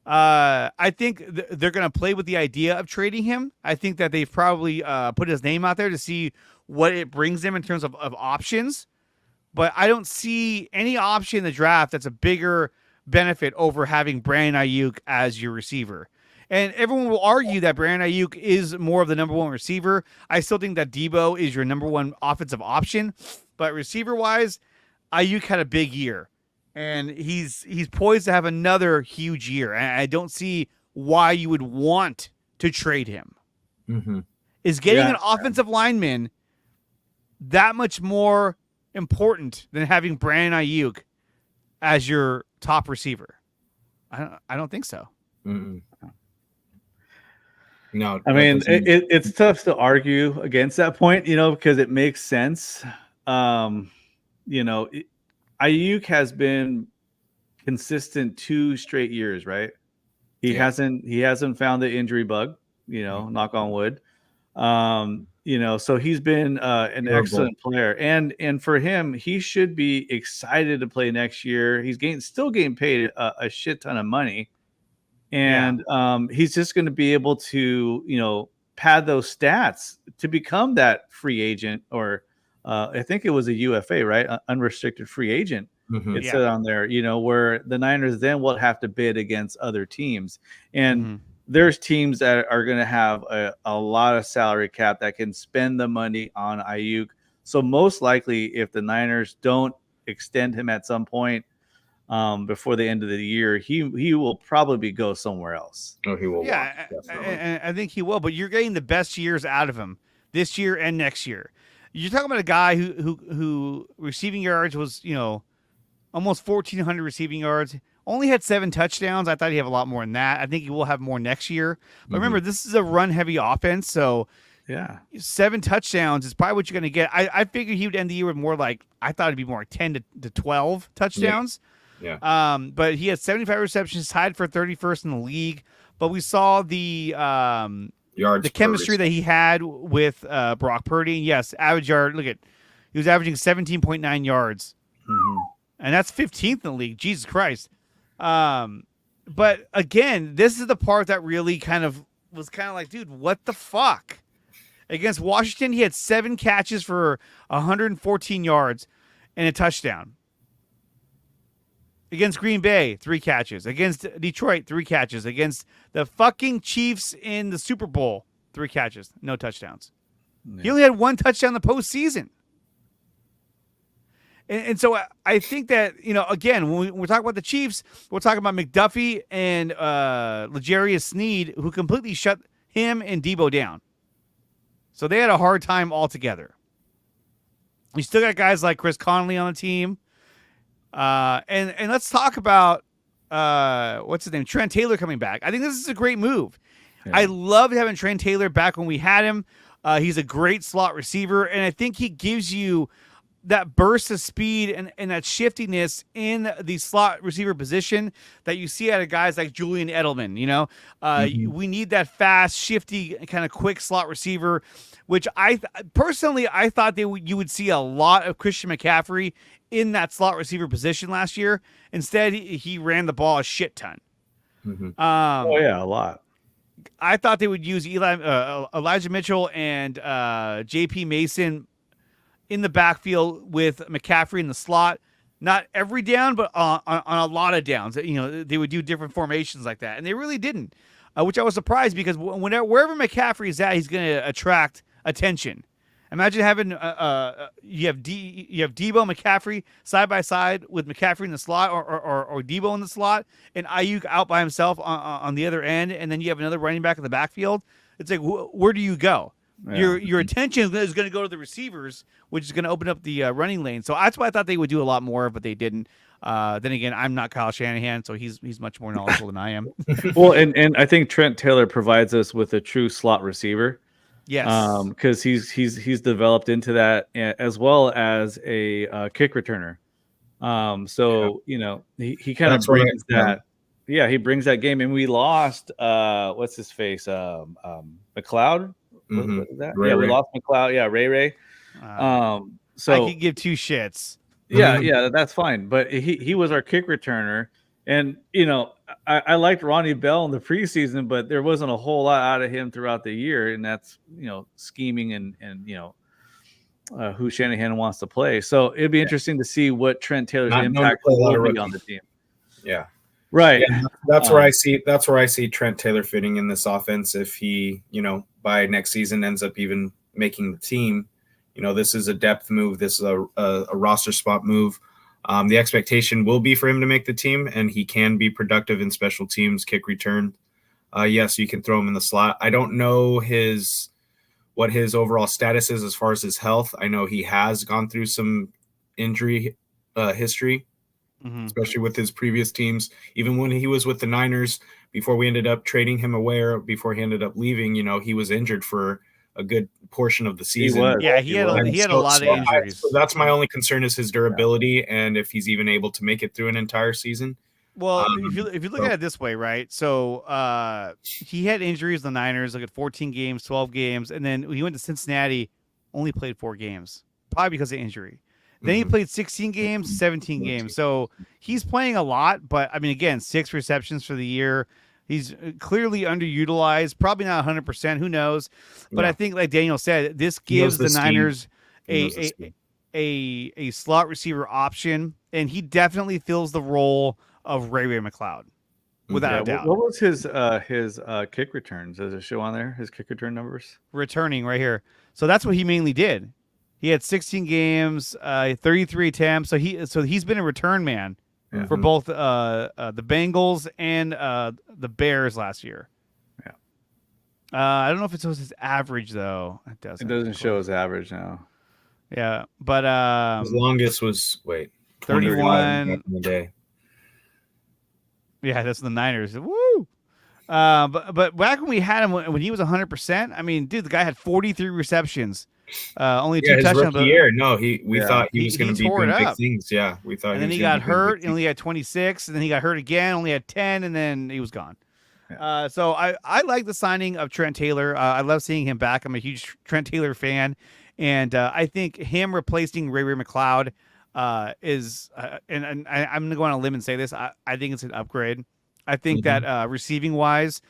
I think they're going to play with the idea of trading him. I think that they've probably put his name out there to see what it brings them in terms of options. But I don't see any option in the draft that's a bigger benefit over having Brandon Aiyuk as your receiver. And everyone will argue that Brandon Aiyuk is more of the number 1 receiver. I still think that Deebo is your number 1 offensive option. But receiver-wise, Aiyuk had a big year. And he's poised to have another huge year. And I don't see why you would want to trade him. Is getting an offensive lineman that much more important than having Brandon Aiyuk as your top receiver? I don't think so. No, I mean, it's tough to argue against that point, because it makes sense. Aiyuk has been consistent 2 straight years, right? He hasn't found the injury bug, knock on wood. So he's been an excellent player, and for him, he should be excited to play next year. He's still getting paid a shit ton of money, and he's just going to be able to pad those stats to become that free agent, or I think it was a UFA, right? Unrestricted free agent. It said on there, where the Niners then will have to bid against other teams, and there's teams that are going to have a lot of salary cap that can spend the money on Aiyuk. So most likely, if the Niners don't extend him at some point, before the end of the year, he will probably go somewhere else. Oh, he will. Yeah, and I think he will. But you're getting the best years out of him this year and next year. You're talking about a guy who receiving yards was, almost 1,400 receiving yards. Only had 7 touchdowns. I thought he'd have a lot more than that. I think he will have more next year. But remember, this is a run-heavy offense, so 7 touchdowns is probably what you're going to get. I figured he would end the year with more like, I thought it'd be more like 10 to 12 touchdowns. Yeah. But he had 75 receptions, tied for 31st in the league. But we saw the yards, the chemistry that he had with Brock Purdy. Yes, average yard. He was averaging 17.9 yards, and that's 15th in the league. Jesus Christ. But again, this is the part that really was like, dude, what the fuck? Against Washington, he had 7 catches for 114 yards and a touchdown. Against Green Bay, 3 catches. Against Detroit, 3 catches. Against the fucking Chiefs in the Super Bowl, 3 catches, no touchdowns. Yeah. He only had 1 touchdown in the postseason. And so I think that, again, when we're talking about the Chiefs, we're talking about McDuffie and L'Jarius Sneed, who completely shut him and Debo down. So they had a hard time altogether. We still got guys like Chris Conley on the team. And let's talk about what's his name? Trent Taylor coming back. I think this is a great move. Yeah. I loved having Trent Taylor back when we had him. He's a great slot receiver, and I think he gives you that burst of speed and that shiftiness in the slot receiver position that you see out of guys like Julian Edelman. We need that fast, shifty, kind of quick slot receiver, which I thought you would see a lot of Christian McCaffrey in that slot receiver position last year. Instead, he ran the ball a shit ton. A lot. I thought they would use Elijah Mitchell and J.P. Mason in the backfield with McCaffrey in the slot. Not every down, but on a lot of downs. They would do different formations like that, and they really didn't, which I was surprised because wherever McCaffrey is at, he's going to attract attention. Imagine having you have Debo, McCaffrey side by side with McCaffrey in the slot, or Debo in the slot, and Aiyuk out by himself on the other end, and then you have another running back in the backfield. It's like, where do you go? Yeah. Your attention is going to go to the receivers, which is going to open up the running lane. So that's why I thought they would do a lot more, but they didn't. Then again, I'm not Kyle Shanahan, so he's much more knowledgeable than I am. Well, and I think Trent Taylor provides us with a true slot receiver. Yes, because he's developed into that, as well as a kick returner. He kind of brings that. Yeah, he brings that game, and we lost. What's his face? McLeod. What is that? Ray. We lost McLeod. Yeah, Ray. So I could give 2 shits. Yeah, that's fine. But he was our kick returner, and I liked Ronnie Bell in the preseason, but there wasn't a whole lot out of him throughout the year, and that's scheming and who Shanahan wants to play. So it'd be interesting to see what Trent Taylor's impact will be on the team. Yeah. Right. Yeah, that's where I see Trent Taylor fitting in this offense. If he, by next season ends up even making the team, this is a depth move. This is a roster spot move. The expectation will be for him to make the team, and he can be productive in special teams, kick return. Yes, you can throw him in the slot. I don't know what his overall status is as far as his health. I know he has gone through some injury history. Especially with his previous teams. Even when he was with the Niners, before we ended up trading him away, before he ended up leaving, he was injured for a good portion of the season. He was. Yeah, he had a lot of injuries. So that's my only concern is his durability and if he's even able to make it through an entire season. Well, if you look at it this way, right? So he had injuries in the Niners, like at 14 games, 12 games, and then he went to Cincinnati, only played 4 games, probably because of injury. Then he played 16 games, 17 games. So he's playing a lot, but I mean, again, 6 receptions for the year. He's clearly underutilized, probably not 100%. Who knows? But I think, like Daniel said, this gives the Niners a slot receiver option, and he definitely fills the role of Ray McLeod, without a doubt. What was his kick returns? Does it show on there? His kick return numbers? Returning right here. So that's what he mainly did. He had 16 games, 33 attempts. So he's been a return man for both the Bengals and the Bears last year. Yeah. I don't know if it shows his average though. It doesn't show his average now. Yeah, but his longest was 31 in the day. Yeah, that's the Niners. Woo! But back when we had him when he was 100%, I mean, dude, the guy had 43 receptions, only 2 touchdowns. Rookie year. No, we thought he was going to be doing big things. Yeah, we thought. And then he got hurt, and only had 26, and then he got hurt again, only had 10, and then he was gone. Yeah. So I like the signing of Trent Taylor. I love seeing him back. I'm a huge Trent Taylor fan, and I think him replacing Ray McLeod is and I'm going to go on a limb and say this. I think it's an upgrade. I think that receiving wise,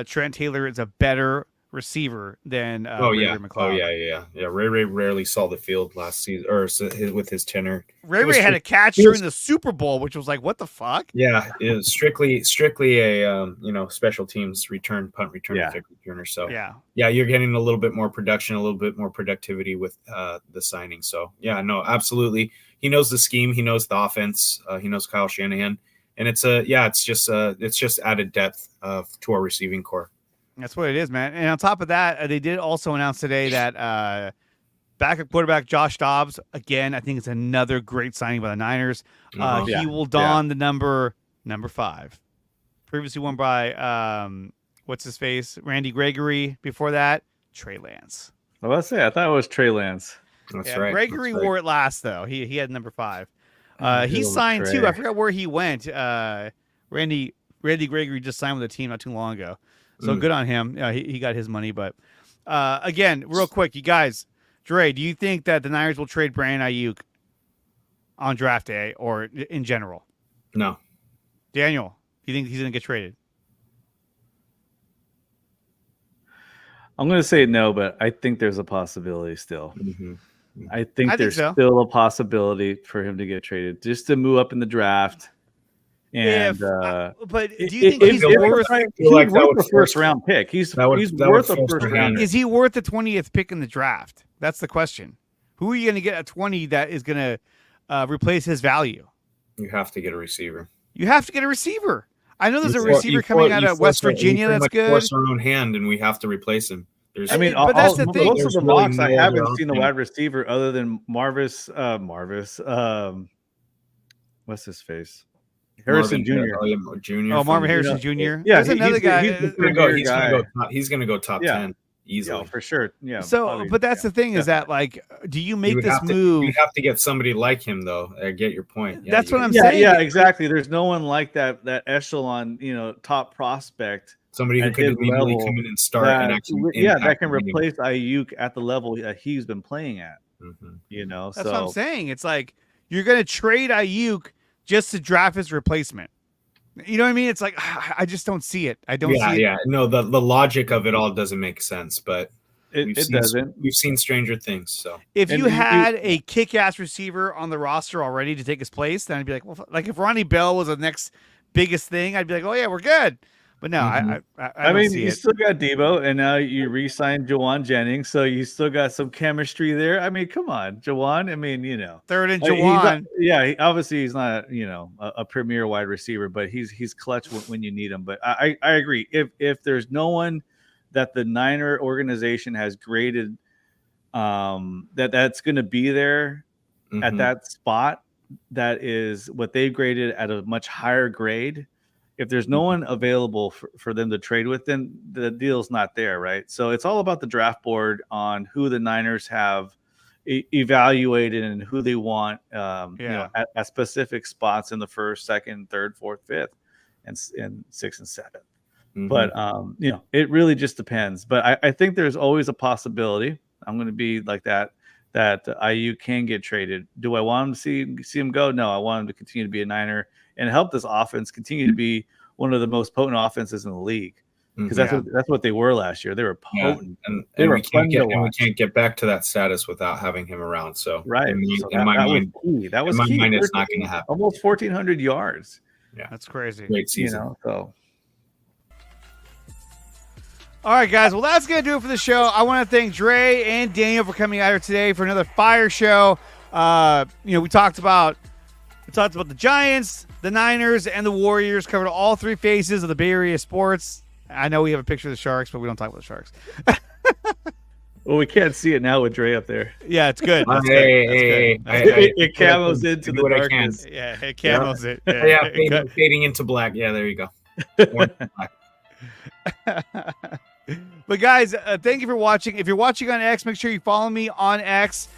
Trent Taylor is a better receiver than Ray McLeod. Yeah. Ray rarely saw the field last season or with his tenor. Ray had a catch during the Super Bowl, which was like, what the fuck? Yeah, it was strictly a special teams punt return, kick returner. So yeah, you're getting a little bit more production, a little bit more productivity with the signing. So yeah, no, absolutely. He knows the scheme, he knows the offense, he knows Kyle Shanahan, and it's just added depth to our receiving core. That's what it is, man. And on top of that, they did also announce today that backup quarterback Josh Dobbs, again, I think it's another great signing by the Niners. He will don the number 5. Previously worn by, what's his face? Randy Gregory. Before that, Trey Lance. I was say, I thought it was Trey Lance. That's right. Gregory wore it last, though. He had number 5. He signed, too. I forgot where he went. Randy Gregory just signed with the team not too long ago. So good on him. He got his money. But again, real quick, you guys, Dre, do you think that the Niners will trade Brandon Aiyuk on draft day or in general? No. Daniel, do you think he's going to get traded? I'm going to say no, but I think there's a possibility still. Mm-hmm. I think there's still a possibility for him to get traded just to move up in the draft. And but do you think he's worth a first round pick? He's worth a first round. Is he worth the 20th pick in the draft? That's the question. Who are you going to get at 20 that is going to replace his value? You have to get a receiver. I know there's a receiver coming out of West Virginia that's good. Force our own hand, and we have to replace him. But that's the thing. Most of the mocks, I haven't seen a wide receiver other than Marvis. What's his face? Harrison Jr. Oh, Marvin Harrison Jr. Yeah, there's another guy. He's going to go top 10 easily. Yeah, for sure. Yeah. So, but that's the thing is that, like, do you make this move? You have to get somebody like him, though. I get your point. That's what I'm saying. Yeah, exactly. There's no one like that echelon, top prospect. Somebody who could immediately come in and start that can replace Aiyuk at the level that he's been playing at. Mm-hmm. That's what I'm saying. It's like you're going to trade Aiyuk just to draft his replacement. You know what I mean? It's like I just don't see it. I don't see it. Yeah. No, the logic of it all doesn't make sense, but it doesn't. We've seen stranger things. So if you had a kick-ass receiver on the roster already to take his place, then I'd be like, well, like if Ronnie Bell was the next biggest thing, I'd be like, oh yeah, we're good. But no, I mean, you still got Debo, and now you re-signed Jawan Jennings, so you still got some chemistry there. I mean, come on, Jawan. I mean, third and Jawan. Obviously he's not, a premier wide receiver, but he's clutch when you need him. But I agree. If there's no one that the Niner organization has graded, that's going to be there at that spot, that is what they graded at a much higher grade. If there's no one available for them to trade with, then the deal's not there, right? So it's all about the draft board on who the Niners have evaluated and who they want at specific spots in the first, second, third, fourth, fifth, and sixth and seventh. But it really just depends. But I think there's always a possibility. I'm going to be like that Aiyuk can get traded. Do I want him to see him go? No, I want him to continue to be a Niner and help this offense continue to be one of the most potent offenses in the league, because that's what they were last year. They were potent, and we can't get back to that status without having him around. So in my mind, it's not going to happen. Almost 1,400 yards. Yeah, that's crazy. Great season. All right, guys. Well, that's going to do it for the show. I want to thank Dre and Daniel for coming out here today for another fire show. We talked about the Giants, the Niners and the Warriors. Covered all three phases of the Bay Area sports. I know we have a picture of the Sharks, but we don't talk about the Sharks. Well, we can't see it now with Dre up there. Yeah, it's good. That's Hey, It camos into the darkness. Yeah, it camos it. Fading into black. Yeah, there you go. But guys, thank you for watching. If you're watching on X, make sure you follow me on X.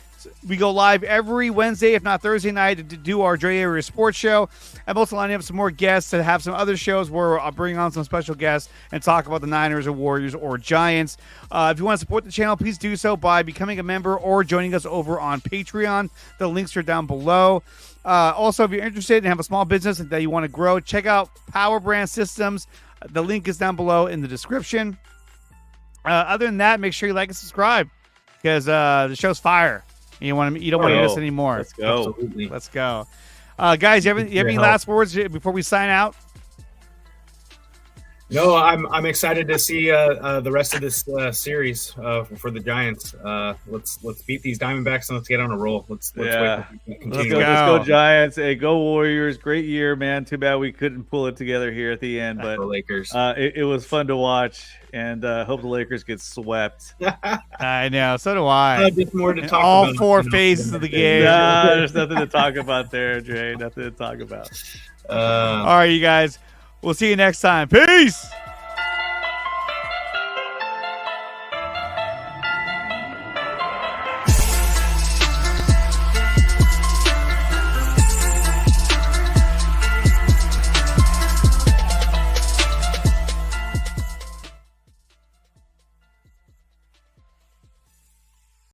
We go live every Wednesday, if not Thursday night, to do our Dre Area Sports Show. I'm also lining up some more guests to have some other shows where I'll bring on some special guests and talk about the Niners or Warriors or Giants. If you want to support the channel, please do so by becoming a member or joining us over on Patreon. The links are down below. Also, if you're interested and have a small business that you want to grow, check out PowerBrandSystems. The link is down below in the description. Other than that, make sure you like and subscribe because the show's fire. You don't want to miss this anymore. Let's go. Absolutely. Let's go. Guys, you have any last words before we sign out? No, I'm excited to see the rest of this series for the Giants. Let's beat these Diamondbacks and let's get on a roll. Let's go Giants. Hey, go Warriors. Great year, man. Too bad we couldn't pull it together here at the end, but the Lakers. It was fun to watch, and hope the Lakers get swept. I know, so do I. Just more to talk all about, four phases of the game. Nah, there's nothing to talk about there, Dre. Nothing to talk about. All right, you guys. We'll see you next time. Peace.